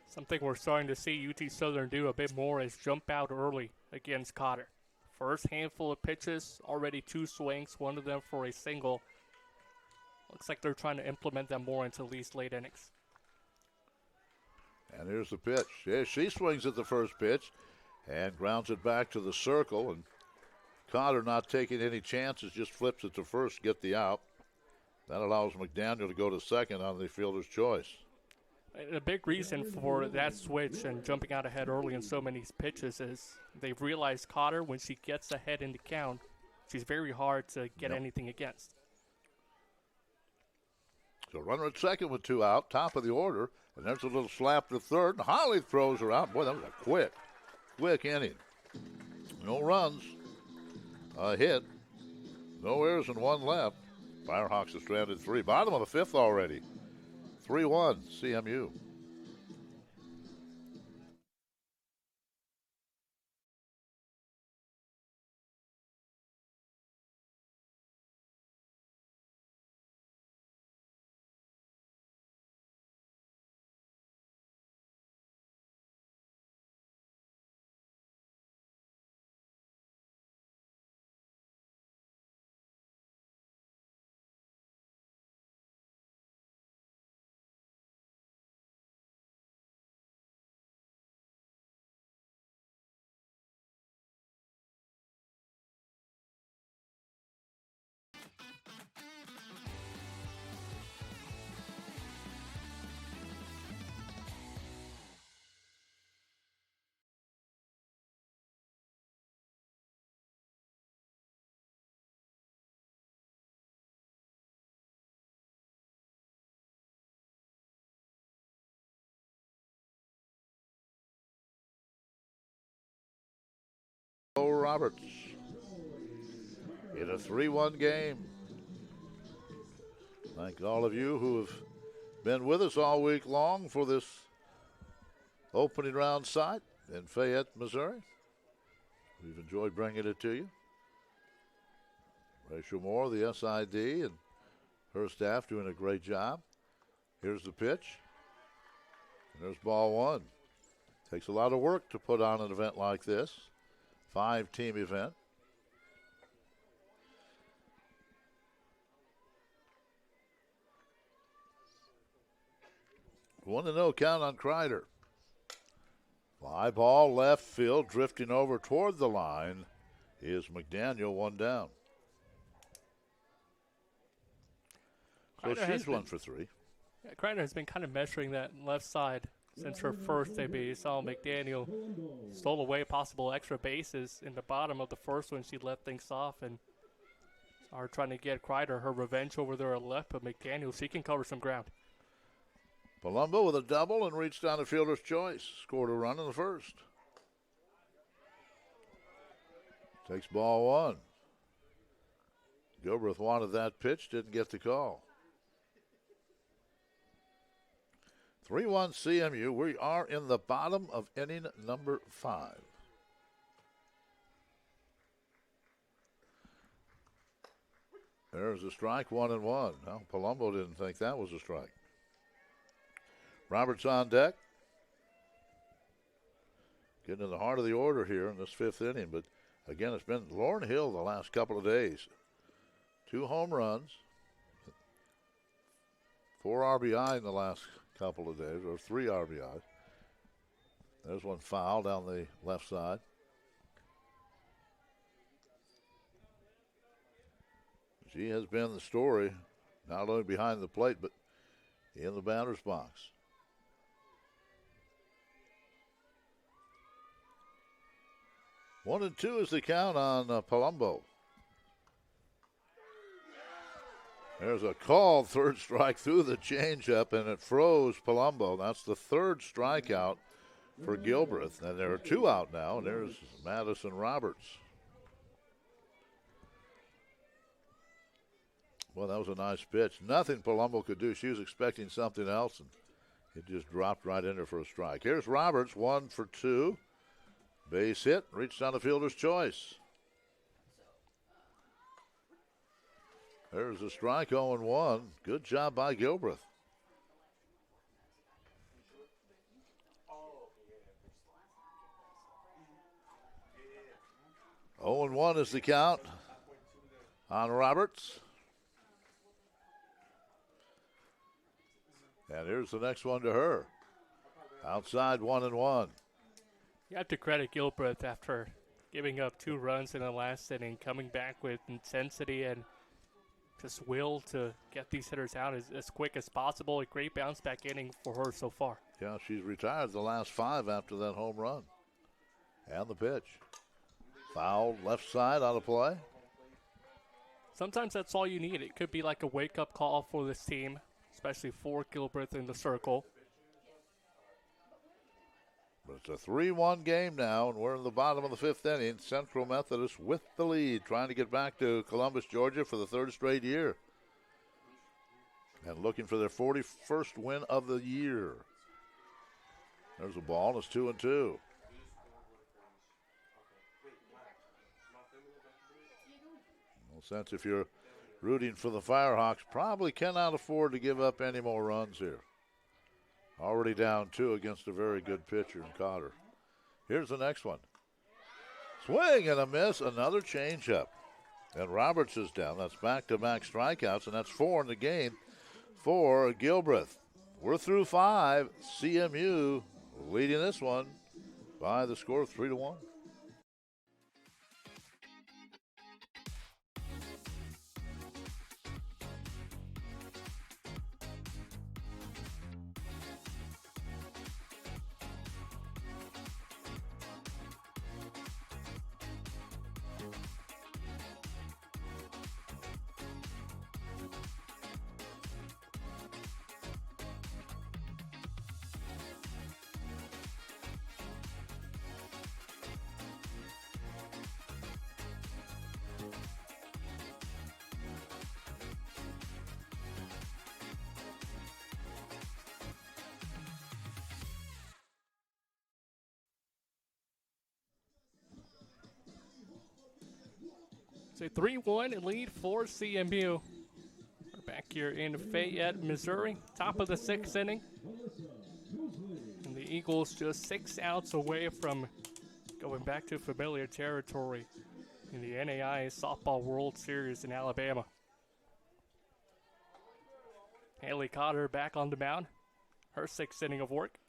Something we're starting to see UT Southern do a bit more is jump out early against Cotter. First handful of pitches, already 2 swings, one of them for a single. Looks like they're trying to implement them more into these late innings. And here's the pitch. Yeah, she swings at the first pitch and grounds it back to the circle. And Cotter, not taking any chances, just flips it to first, get the out. That allows McDaniel to go to second on the fielder's choice. A big reason for that switch and jumping out ahead early in so many pitches is they've realized Cotter, when she gets ahead in the count, she's very hard to get anything against. So runner at second with 2 out, top of the order. And there's a little slap to third. And Holly throws her out. Boy, that was a quick inning. No runs, a hit, no errors and 1 left. Firehawks have stranded 3. Bottom of the 5th already. 3-1 CMU. Roberts in a 3-1 game. Thank all of you who have been with us all week long for this opening round site in Fayette, Missouri. We've enjoyed bringing it to you. Rachel Moore, the SID, and her staff doing a great job. Here's the pitch. And there's ball 1. Takes a lot of work to put on an event like this. 5-team event. 1-0 count on Kreider. Fly ball left field, drifting over toward the line is McDaniel, 1 down. So she's 1 for 3. Yeah, Kreider has been kind of measuring that left side since her first debut. You saw McDaniel stole away possible extra bases in the bottom of the first when she let things off, and are trying to get Kreider her revenge over there at left, but McDaniel, she can cover some ground. Palumbo with a double and reached down the fielder's choice. Scored a run in the first. Takes ball 1. Gilbreth wanted that pitch, didn't get the call. 3-1 CMU. We are in the bottom of inning number 5. There's a strike, 1-1. Well, Palumbo didn't think that was a strike. Roberts on deck. Getting in the heart of the order here in this 5th inning. But again, it's been Lauren Hill the last couple of days. 2 home runs. 4 RBI in the last couple of days, or 3 RBI. There's one foul down the left side. She has been the story, not only behind the plate, but in the batter's box. One and 2 is the count on Palumbo. There's a called 3rd strike through the changeup, and it froze Palumbo. That's the 3rd strikeout for Gilbreth. And there are 2 out now, and there's Madison Roberts. Well, that was a nice pitch. Nothing Palumbo could do. She was expecting something else, and it just dropped right in there for a strike. Here's Roberts, 1 for 2. Base hit, reached on the fielder's choice. There's a strike, 0-1. Good job by Gilbreth. 0-1 is the count on Roberts. And here's the next one to her. Outside, 1-1. You have to credit Gilbreth after giving up 2 runs in the last inning, coming back with intensity and just will to get these hitters out as quick as possible. A great bounce back inning for her so far. Yeah, she's retired the last 5 after that home run. And the pitch. Foul left side on the play. Sometimes that's all you need. It could be like a wake-up call for this team, especially for Gilbreth in the circle. But it's a 3-1 game now, and we're in the bottom of the 5th inning. Central Methodist with the lead, trying to get back to Columbus, Georgia for the 3rd straight year. And looking for their 41st win of the year. There's a ball, it's 2-2. No sense if you're rooting for the Firehawks, probably cannot afford to give up any more runs here. Already down 2 against a very good pitcher in Cotter. Here's the next one. Swing and a miss, another changeup. And Roberts is down. That's back-to-back strikeouts, and that's 4 in the game for Gilbreth. We're through 5. CMU leading this one by the score of 3-1. It's a 3-1 lead for CMU. We're back here in Fayette, Missouri, top of the 6th inning. And the Eagles just 6 outs away from going back to familiar territory in the NAIA Softball World Series in Alabama. Haley Cotter back on the mound, her 6th inning of work.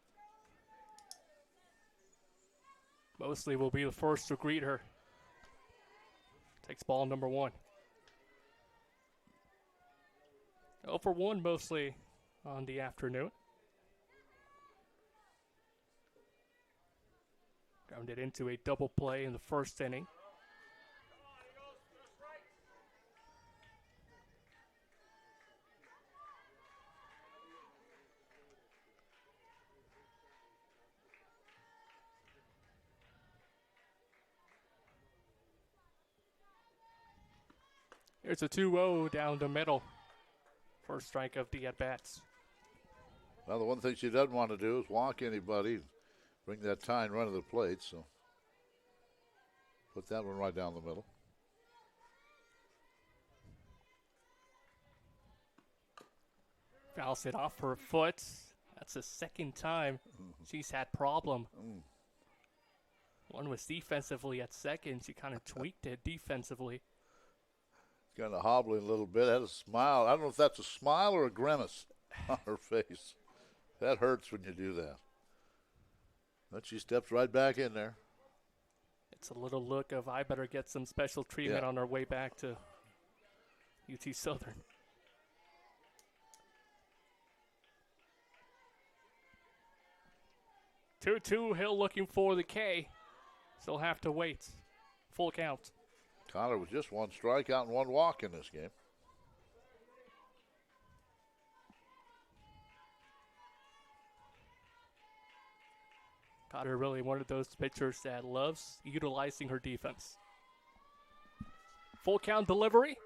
Mosley will be the first to greet her. Takes ball number 1. 0 for 1 mostly on the afternoon. Grounded into a double play in the 1st inning. Here's a 2-0 down the middle. First strike of the at-bats. Well, the one thing she doesn't want to do is walk anybody, bring that tying run to the plate, so put that one right down the middle. Fouls it off her foot. That's the 2nd time she's had problem. One was defensively at second. She kind of tweaked it defensively. Kind of hobbling a little bit, had a smile. I don't know if that's a smile or a grimace on her face. That hurts when you do that. But she steps right back in there. It's a little look of, I better get some special treatment on our way back to UT Southern. Two Hill looking for the K. Still have to wait. Full count. Connor with just 1 strikeout and 1 walk in this game. Cotter really one of those pitchers that loves utilizing her defense. Full count delivery.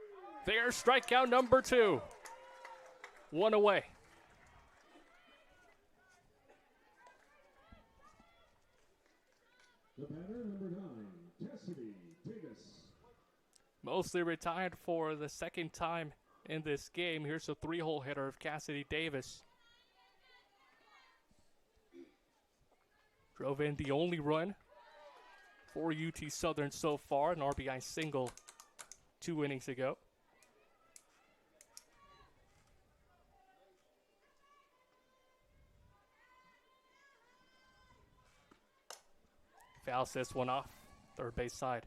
There's strikeout number 2. 1 away. The batter, number 9, Cassidy Davis. Mostly retired for the 2nd time in this game. Here's a 3-hole hitter of Cassidy Davis. Drove in the only run for UT Southern so far, an RBI single 2 innings ago. Fouls this one off, third base side.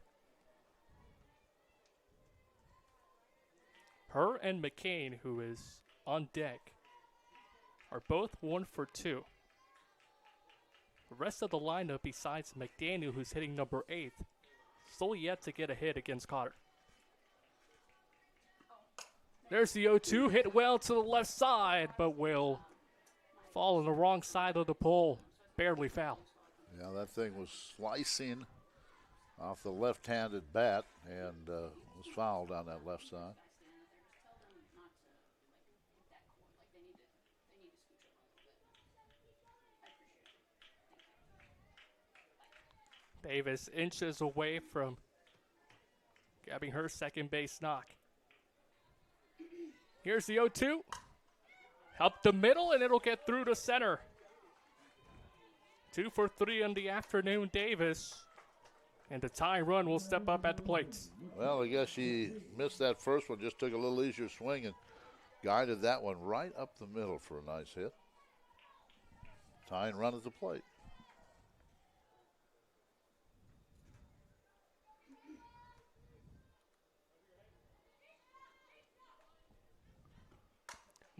Her and McCain, who is on deck, are both 1 for 2. The rest of the lineup, besides McDaniel, who's hitting number 8, still yet to get a hit against Cotter. There's the 0-2, hit well to the left side, but will fall on the wrong side of the pole, barely foul. Yeah, that thing was slicing off the left-handed bat and was fouled on that left side. Davis inches away from grabbing her second base knock. Here's the 0-2. Up the middle, and it'll get through to center. 2 for 3 in the afternoon, Davis. And the tying run will step up at the plate. Well, I guess she missed that first one, just took a little easier swing and guided that one right up the middle for a nice hit. Tying run at the plate.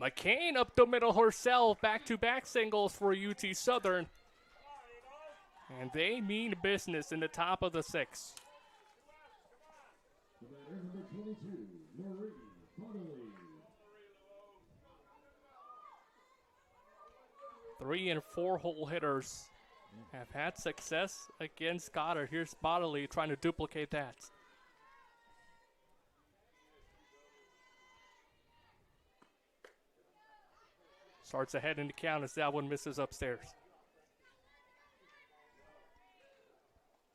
McCain up the middle herself, back-to-back singles for UT Southern. And they mean business in the top of the 6th. Number 22, Marie Connolly. 3 and 4-hole hitters have had success against Goddard. Here's Bodley trying to duplicate that. Starts ahead in the count as that one misses upstairs.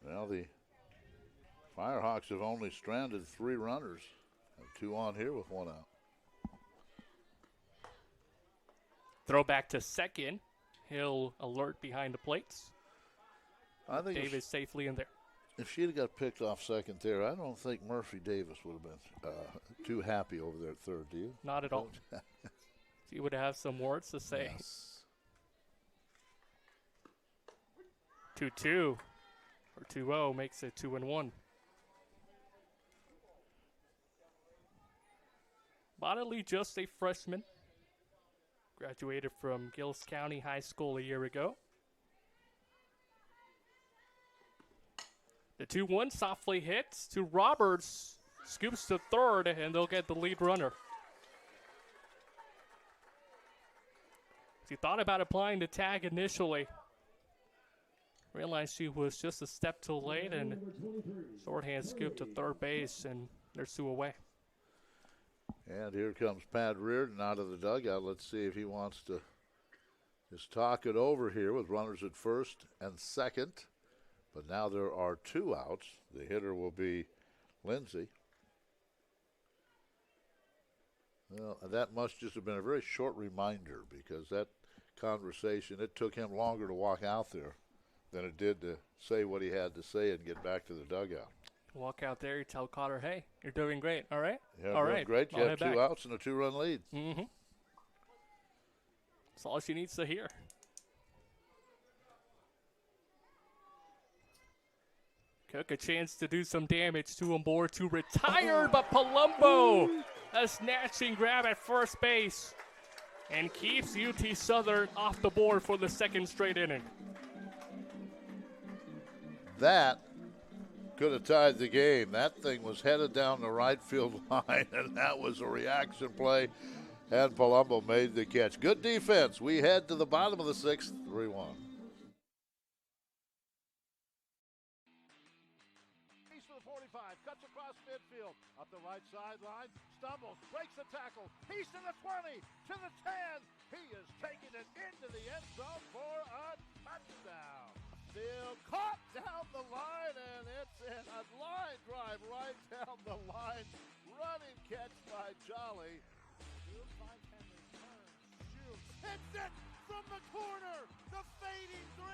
Well, the Firehawks have only stranded 3 runners. Have 2 on here with 1 out. Throw back to second. He'll alert behind the plates. I think Davis safely in there. if she'd have got picked off second there, I don't think Murphy Davis would have been too happy over there at third, do you? Not at all. He would have some words to say. Yes. 2-2 or 2-0 makes it 2-1. Bodley, just a freshman. Graduated from Gillis County High School a year ago. The 2-1 softly hits to Roberts. Scoops to third, and they'll get the lead runner. She thought about applying the tag initially. Realized she was just a step too late, and shorthand scoop to third base, and there's 2 away. And here comes Pat Reardon out of the dugout. Let's see if he wants to just talk it over here with runners at first and second. But now there are 2 outs. The hitter will be Lindsay. Well, that must just have been a very short reminder, because that conversation, it took him longer to walk out there than it did to say what he had to say and get back to the dugout. Walk out there, you tell Cotter, hey, you're doing great, all right? Yeah, all doing right. great. You I'll have head 2 back. outs and a 2-run lead. Mm-hmm. That's all she needs to hear. Cook a chance to do some damage to him, board to retired, but Palumbo a snatching grab at first base and keeps UT Southern off the board for the 2nd straight inning. That could have tied the game. That thing was headed down the right field line, and that was a reaction play, and Palumbo made the catch. Good defense. We head to the bottom of the 6th, 3-1. He's to the 45, cuts across midfield, up the right sideline, stumbles, breaks the tackle. He's to the 20, to the 10. He is taking it into the end zone for a touchdown. Still caught down the line, and it's in a line drive right down the line. Running catch by Jolly. Finds Henry, turns, shoots, hits it from the corner. The fading three.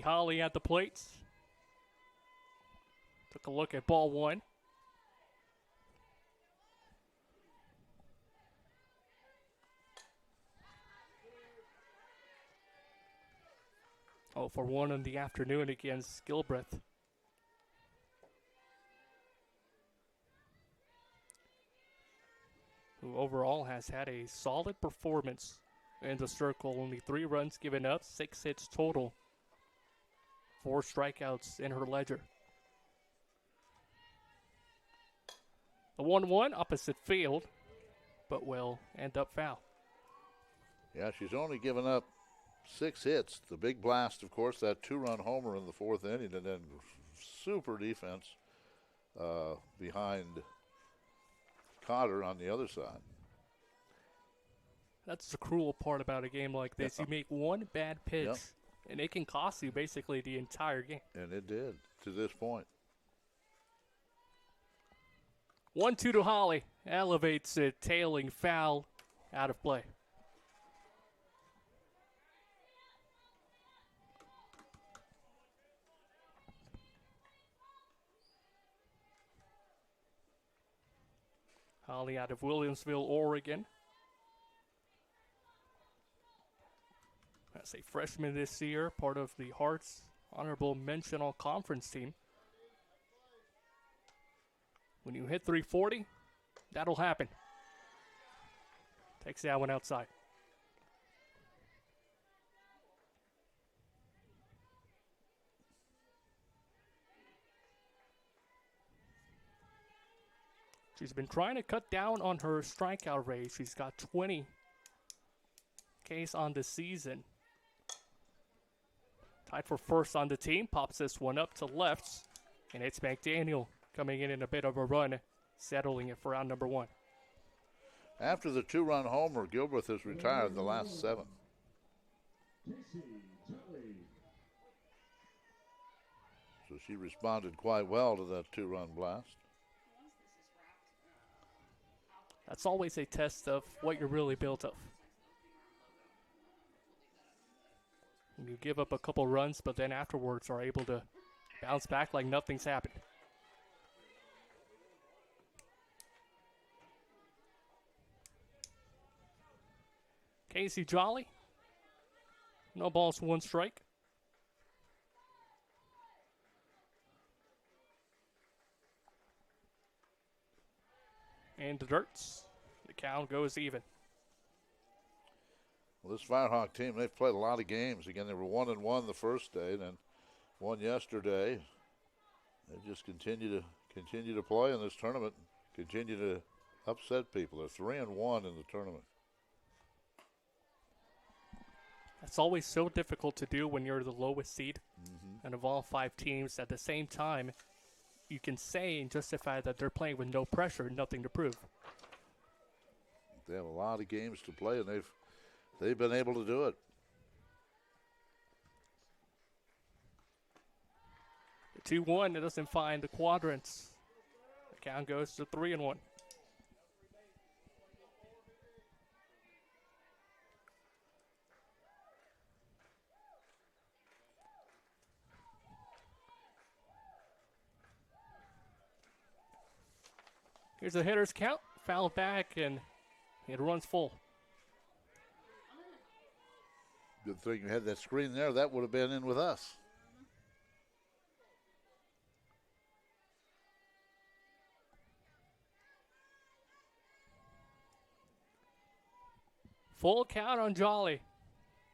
Holly at the plates. Took a look at ball one. Oh, for 1 in the afternoon against Gilbreth. Who overall has had a solid performance in the circle. Only 3 runs given up, 6 hits total. 4 strikeouts in her ledger. The 1-1 opposite field, but will end up foul. Yeah, she's only given up 6 hits. The big blast, of course, that 2-run homer in the 4th inning, and then super defense behind Cotter on the other side. That's the cruel part about a game like this. You make one bad pitch, and it can cost you basically the entire game. And it did to this point. 1-2 to Holly. Elevates it, tailing foul, out of play. Holly out of Williamsville, Oregon. As a freshman this year, part of the Hearts honorable mention all conference team. When you hit 340, that'll happen. Takes that one outside. She's been trying to cut down on her strikeout rate. She's got 20 Ks on the season. Tied for first on the team. Pops this one up to left. And it's McDaniel coming in a bit of a run, settling it for round number 1. After the 2-run homer, Gilbreth has retired the last 7. So she responded quite well to that 2-run blast. That's always a test of what you're really built of. When you give up a couple runs, but then afterwards are able to bounce back like nothing's happened. Casey Jolly. No balls, 1 strike. And the Dirts. The count goes even. Well, this Firehawk team, they've played a lot of games. Again, they were 1-1 the first day, then won yesterday. They just continue to play in this tournament, continue to upset people. They're 3-1 in the tournament. That's always so difficult to do when you're the lowest seed and of all 5 teams. At the same time, you can say and justify that they're playing with no pressure, nothing to prove. They have a lot of games to play, and they've been able to do it. The 2-1, it doesn't find the quadrants. The count goes to 3-1. Here's a hitter's count foul back, and it runs full. Good thing you had that screen there. That would have been in with us. Full count on Jolly.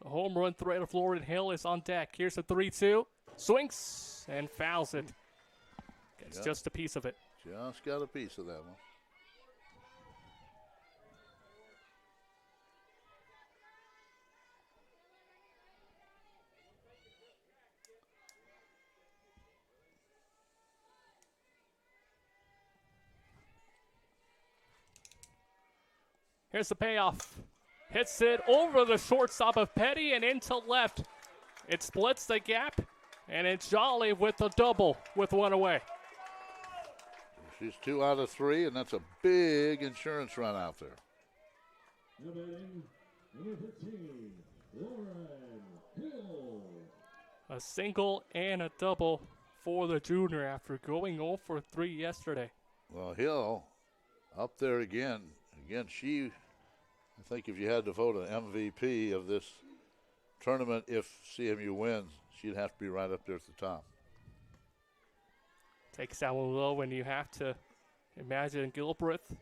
The home run threat of Lauren Hill is on deck. Here's a 3-2. Swings and fouls it. Gets just a piece of it. Just got a piece of that one. Here's the payoff. Hits it over the shortstop of Petty and into left. It splits the gap, and it's Jolly with the double with one away. She's 2 out of 3, and that's a big insurance run out there. Number 15, Lauren Hill. A single and a double for the junior after going 0 for 3 yesterday. Well, Hill up there again. Again, I think if you had to vote an MVP of this tournament, if CMU wins, she'd have to be right up there at the top. Takes that one low when you have to imagine Gilbreth is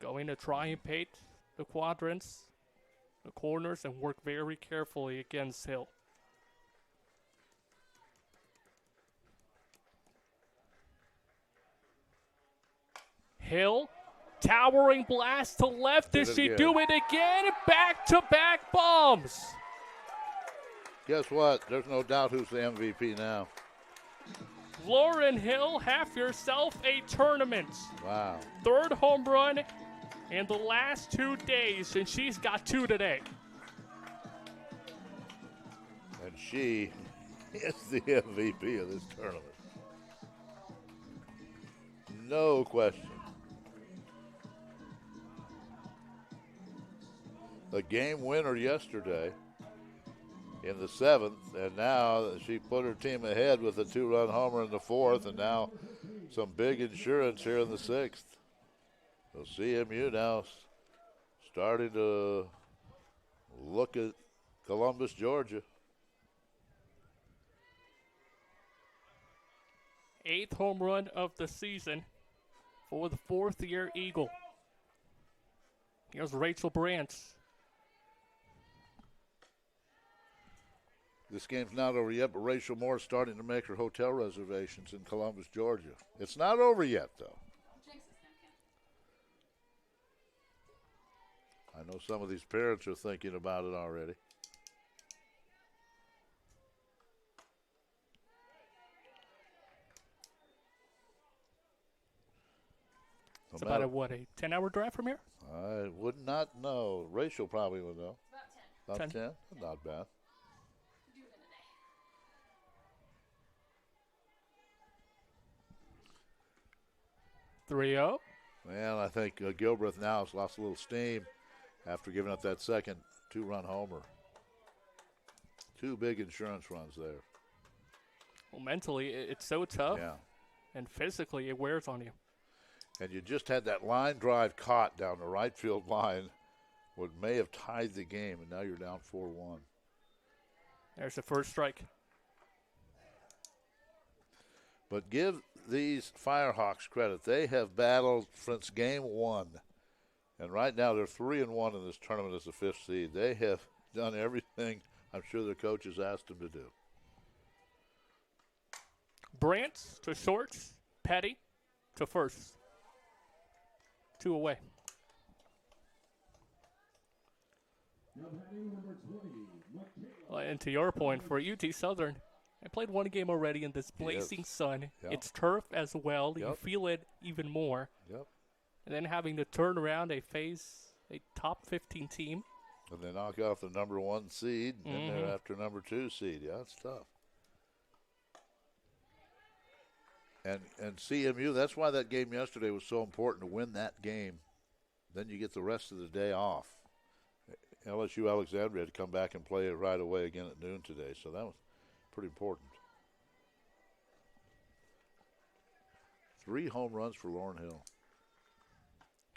going to try and paint the quadrants, the corners, and work very carefully against Hill. Hill, towering blast to left. Does she do it again? Back-to-back bombs. Guess what? There's no doubt who's the MVP now. Lauren Hill, have yourself a tournament. Wow. 3rd home run in the last 2 days, and she's got 2 today. And she is the MVP of this tournament. No question. The game winner yesterday in the 7th, and now she put her team ahead with a 2-run homer in the 4th, and now some big insurance here in the 6th. So CMU now starting to look at Columbus, Georgia. 8th home run of the season for the 4th-year Eagle. Here's Rachel Brandt. This game's not over yet, but Rachel Moore's starting to make her hotel reservations in Columbus, Georgia. It's not over yet, though. I know some of these parents are thinking about it already. It's about a 10-hour drive from here? I would not know. Rachel probably would know. About 10. Not bad. 3-0. Well, I think Gilbreth now has lost a little steam after giving up that second 2-run homer. 2 big insurance runs there. Well, mentally, it's so tough. Yeah. And physically, it wears on you. And you just had that line drive caught down the right field line, what may have tied the game, and now you're down 4-1. There's the first strike. But give these Firehawks credit. They have battled since game 1. And right now they're 3-1 in this tournament as the 5th seed. They have done everything I'm sure their coaches asked them to do. Brandt to short. Petty to first. 2 away. And to your point, for UT Southern, I played 1 game already in this blazing sun. Yep. It's turf as well. Yep. You feel it even more. Yep. And then having to turn around, they face a top 15 team. And they knock off the number 1 seed, and they're after number 2 seed. Yeah, it's tough. And CMU, that's why that game yesterday was so important to win that game. Then you get the rest of the day off. LSU Alexandria had to come back and play it right away again at noon today, so that was pretty important. 3 home runs for Lauren Hill.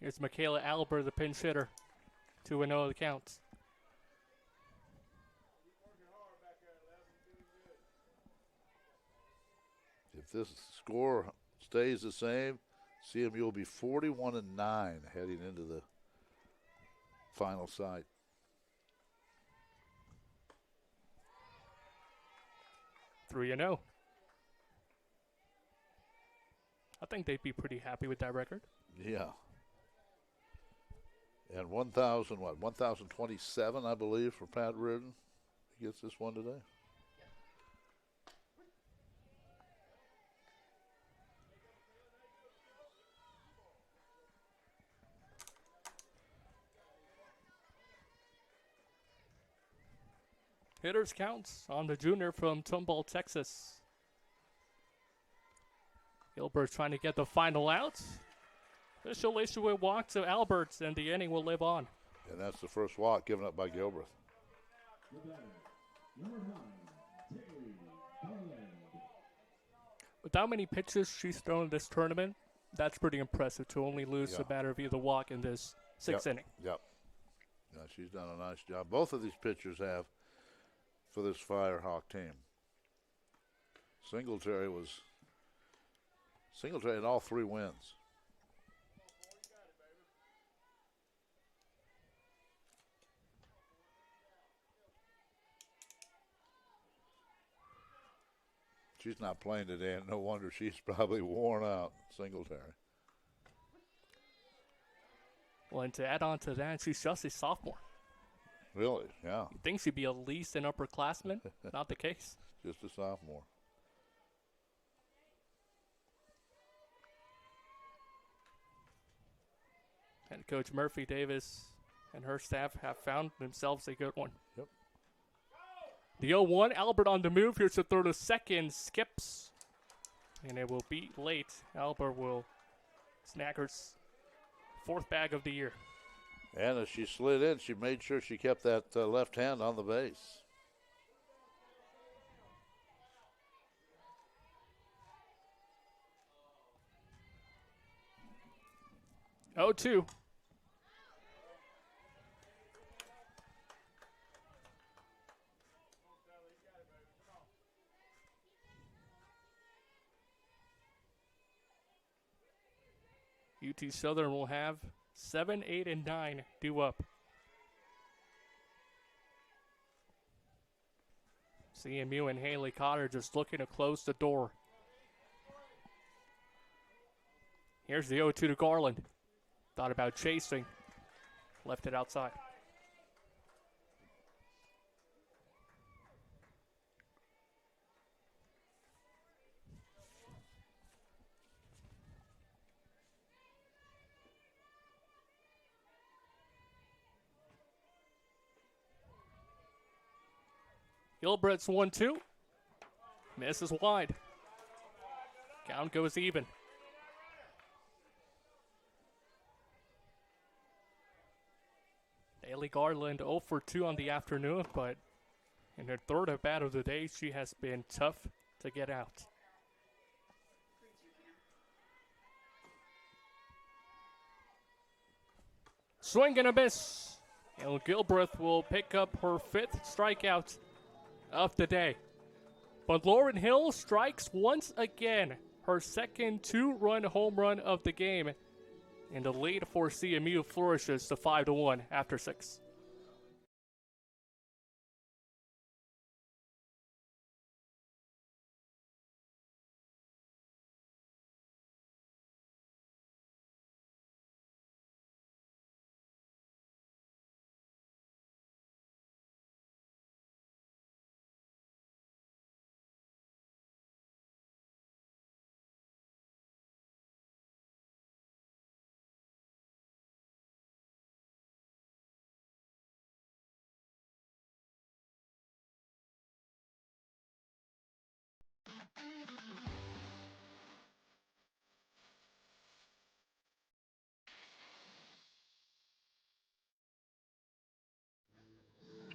Here's Michaela Albert, the pinch hitter. 2-0 the count. If this score stays the same, CMU will be 41-9 heading into the final site. Three and 0. I think they'd be pretty happy with that record. Yeah. And 1,027, I believe, for Pat Reardon. He gets this one today. Hitters counts on the junior from Tomball, Texas. Gilbert trying to get the final out. Official issue a walk to Alberts, and the inning will live on. And that's the first walk given up by Gilbert. With how many pitches she's thrown in this tournament, that's pretty impressive to only lose a batter via the walk in this sixth inning. Yep. Yeah, she's done a nice job. Both of these pitchers have for this Firehawk team. Singletary had all 3 wins. She's not playing today, and no wonder she's probably worn out, Singletary. Well, and to add on to that, she's just a sophomore. Really? Yeah. You'd think she'd be at least an upperclassman. Not the case. Just a sophomore. And Coach Murphy Davis and her staff have found themselves a good one. Yep. The 0-1, Albert on the move. Here's the throw to second. Skips. And it will be late. Albert will snag her 4th bag of the year. And as she slid in, she made sure she kept that left hand on the base. Oh, 2. UT Southern will have 7, 8, and 9 due up. CMU and Haley Cotter just looking to close the door. Here's the 0-2 to Garland. Thought about chasing. Left it outside. Gilbert's 1-2. Misses wide. Count goes even. Haley Garland 0 for 2 on the afternoon, but in her 3rd at bat of the day, she has been tough to get out. Swing and a miss. And Gilbreth will pick up her 5th strikeout of the day. But Lauren Hill strikes once again. Her second 2-run home run of the game. And the lead for CMU flourishes to 5-1 after 6.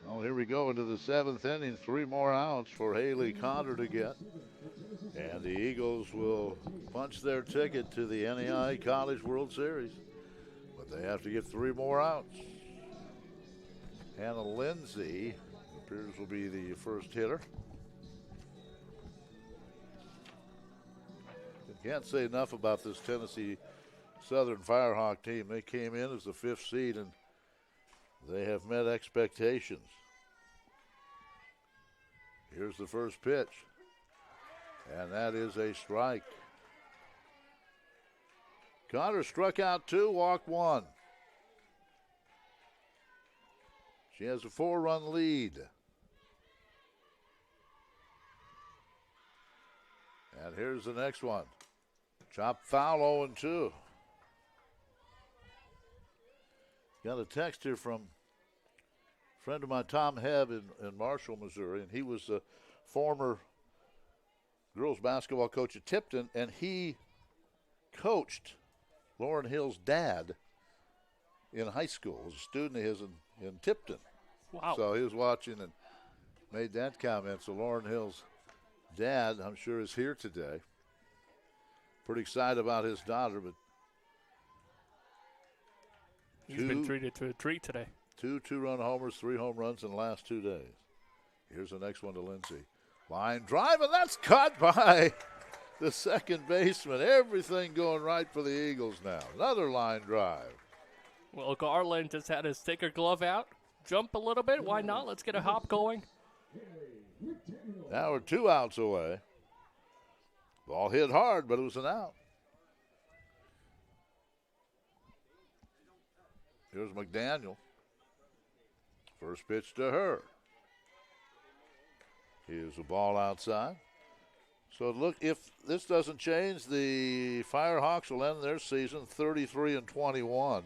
Well, here we go into the 7th inning. 3 more outs for Haley Cotter to get. And the Eagles will punch their ticket to the NAIA College World Series. They have to get 3 more outs. Hannah Lindsay appears will be the first hitter. Can't say enough about this Tennessee Southern Firehawk team. They came in as the 5th seed, and they have met expectations. Here's the first pitch, and that is a strike. Cotter struck out 2, walked 1. She has a 4-run lead. And here's the next one. Chop foul, 0-2. Got a text here from a friend of mine, Tom Hebb in Marshall, Missouri, and he was a former girls basketball coach at Tipton, and he coached Lauren Hill's dad in high school. He was a student of his in Tipton. Wow. So he was watching and made that comment. So Lauren Hill's dad, I'm sure, is here today. Pretty excited about his daughter, but he's been treated to a treat today. 2 2-run homers, 3 home runs in the last 2 days. Here's the next one to Lindsay. Line drive, and that's caught by the second baseman. Everything going right for the Eagles now. Another line drive. Well, Garland just had his sticker glove out. Jump a little bit. Why not? Let's get a hop going. Now we're 2 outs away. Ball hit hard, but it was an out. Here's McDaniel. First pitch to her. Here's a ball outside. So look, if this doesn't change, the Firehawks will end their season 33-21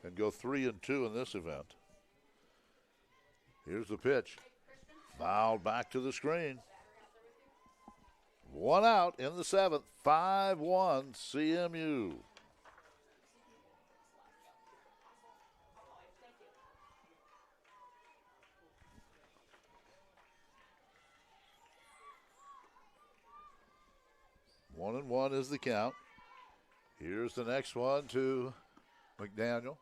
and go 3-2 in this event. Here's the pitch. Fouled back to the screen. 1 out in the 7th. 5-1 CMU. One and 1 is the count. Here's the next one to McDaniel.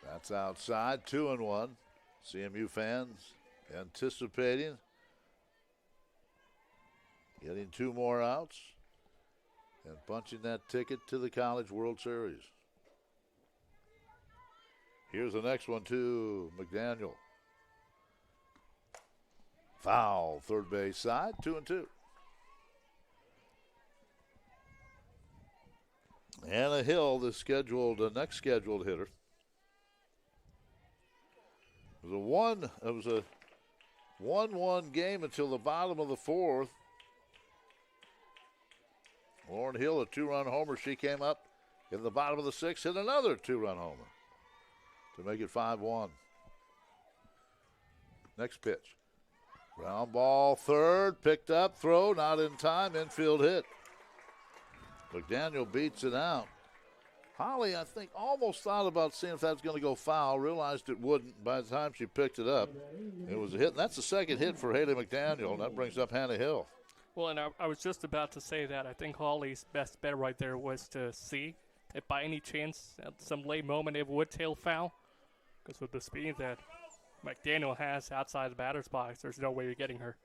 That's outside. 2-1. CMU fans anticipating getting 2 more outs and punching that ticket to the College World Series. Here's the next one to McDaniel. Foul, third base side, 2-2. Anna Hill, the next scheduled hitter. It was a 1-1 game until the bottom of the 4th. Lauren Hill, a 2-run homer. She came up in the bottom of the 6th, hit another 2-run homer to make it 5-1. Next pitch. Ground ball, third, picked up, throw, not in time, infield hit. McDaniel beats it out. Holly, I think, almost thought about seeing if that was going to go foul, realized it wouldn't. By the time she picked it up, it was a hit. And that's the second hit for Haley McDaniel, and that brings up Hannah Hill. Well, and I was just about to say that. I think Holly's best bet right there was to see if by any chance at some late moment it would tail foul. Because with the speed that McDaniel has outside the batter's box, there's no way you're getting her.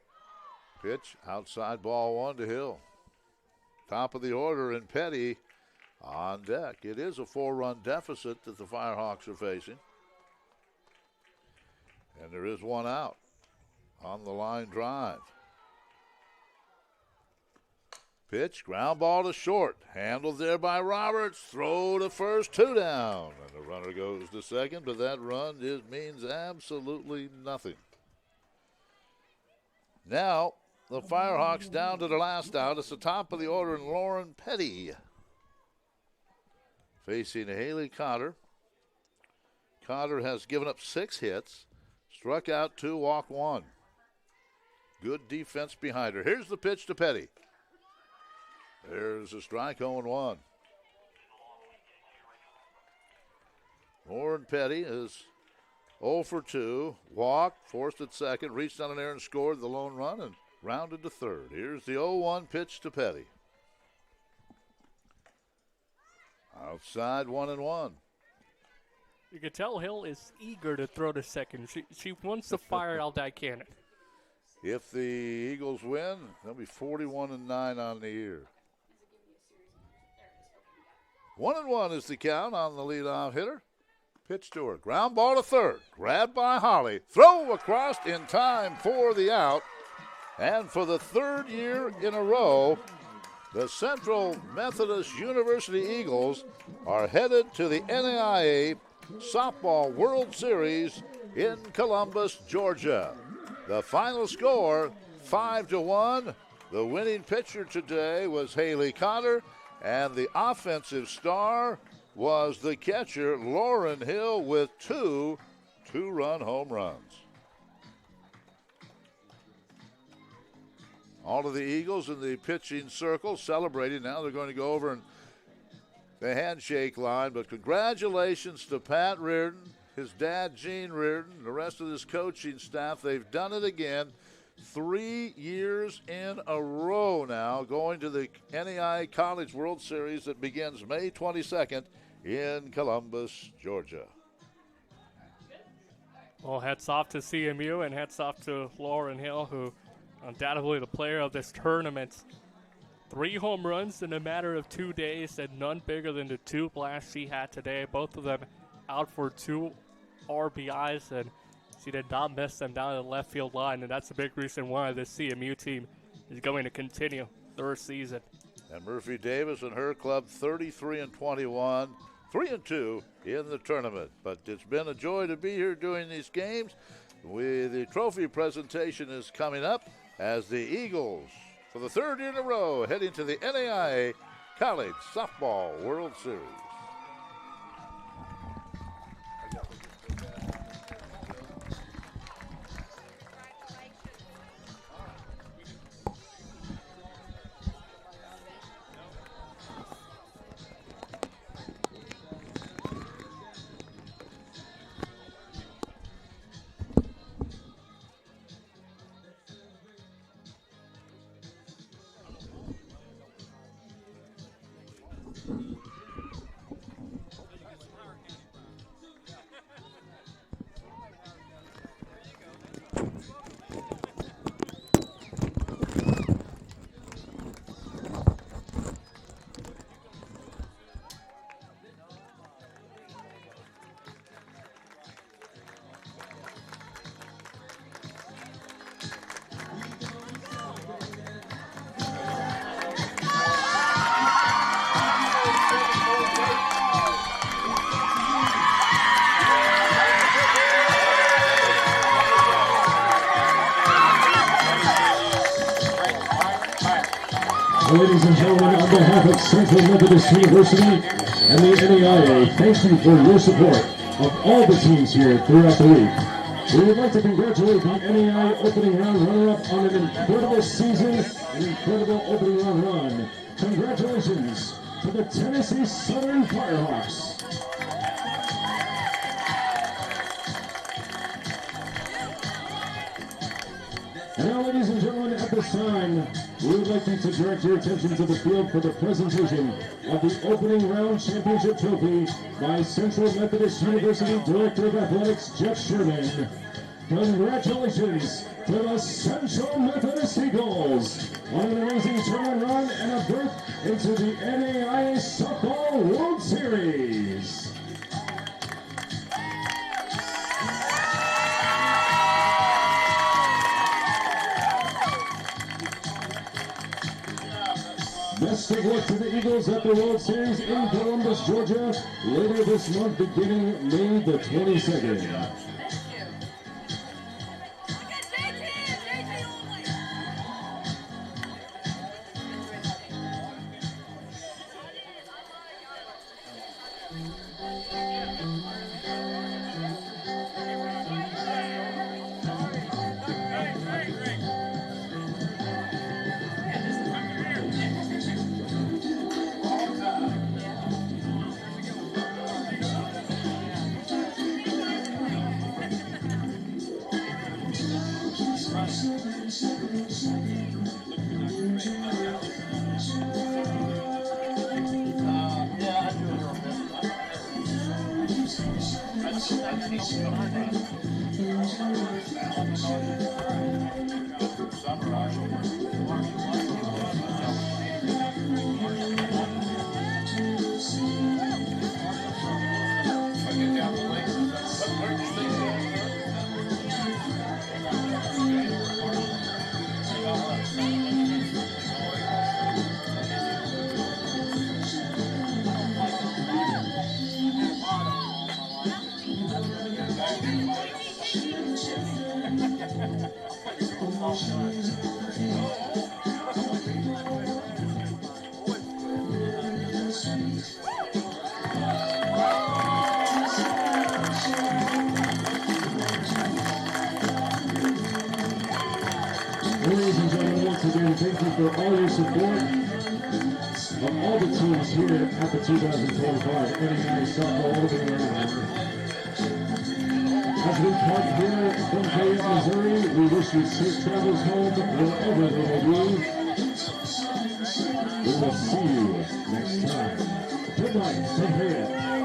Pitch, outside ball 1 to Hill. Top of the order, and Petty on deck. It is a 4-run deficit that the Firehawks are facing. And there is 1 out on the line drive. Pitch, ground ball to short. Handled there by Roberts. Throw to first, 2 down. And the runner goes to second, but that run means absolutely nothing. Now, the Firehawks down to the last out. It's the top of the order, and Lauren Petty facing Haley Cotter. Cotter has given up 6 hits, struck out 2, walked 1. Good defense behind her. Here's the pitch to Petty. There's a strike, 0-1. Lauren Petty is 0 for 2, walked, forced at second, reached down in there and scored the lone run and rounded to third. Here's the 0-1 pitch to Petty. Outside, 1-1. You can tell Hill is eager to throw to second. She wants to fire out that cannon. If the Eagles win, they'll be 41-9 on the year. 1-1 is the count on the leadoff hitter. Pitch to her. Ground ball to third. Grabbed by Holly. Throw across in time for the out. And for the third year in a row, the Central Methodist University Eagles are headed to the NAIA Softball World Series in Columbus, Georgia. The final score, 5-1. The winning pitcher today was Haley Cotter, and the offensive star was the catcher, Lauren Hill, with two-run home runs. All of the Eagles in the pitching circle celebrating. Now they're going to go over and the handshake line. But congratulations to Pat Reardon, his dad, Gene Reardon, the rest of this coaching staff. They've done it again. 3 years in a row now, going to the NAIA College World Series that begins May 22nd in Columbus, Georgia. Well, hats off to CMU and hats off to Lauren Hill, who undoubtedly the player of this tournament. 3 home runs in a matter of 2 days, and none bigger than the 2 blasts she had today. Both of them out for 2 RBIs, and she did not miss them down the left field line, and that's a big reason why this CMU team is going to continue their season. And Murphy Davis and her club 33-21, 3-2 in the tournament. But it's been a joy to be here doing these games. The trophy presentation is coming up as the Eagles, for the 3rd year in a row, heading to the NAIA College Softball World Series. Ladies and gentlemen, on behalf of Central Methodist University and the NAIA, thank you for your support of all the teams here throughout the week. We would like to congratulate the NAIA opening round runner-up on an incredible season, an incredible opening round run. Congratulations to the Tennessee Southern Firehawks. And now, ladies and gentlemen, at this time, we would like you to direct your attention to the field for the presentation of the opening round championship trophy by Central Methodist University Director of Athletics, Jeff Sherman. Congratulations to the Central Methodist Eagles on an amazing tournament run and a berth into the NAIA Softball World Series. Best of luck to the Eagles at the World Series in Columbus, Georgia, later this month, beginning May the 22nd. Ladies and gentlemen, once again, thank you for all your support of all the teams here at the 2025 NAIA Softball Opening Round. As we part here from Fayette, Missouri, we wish you safe travels home wherever they may be. We will see you next time. Good night from Fayette.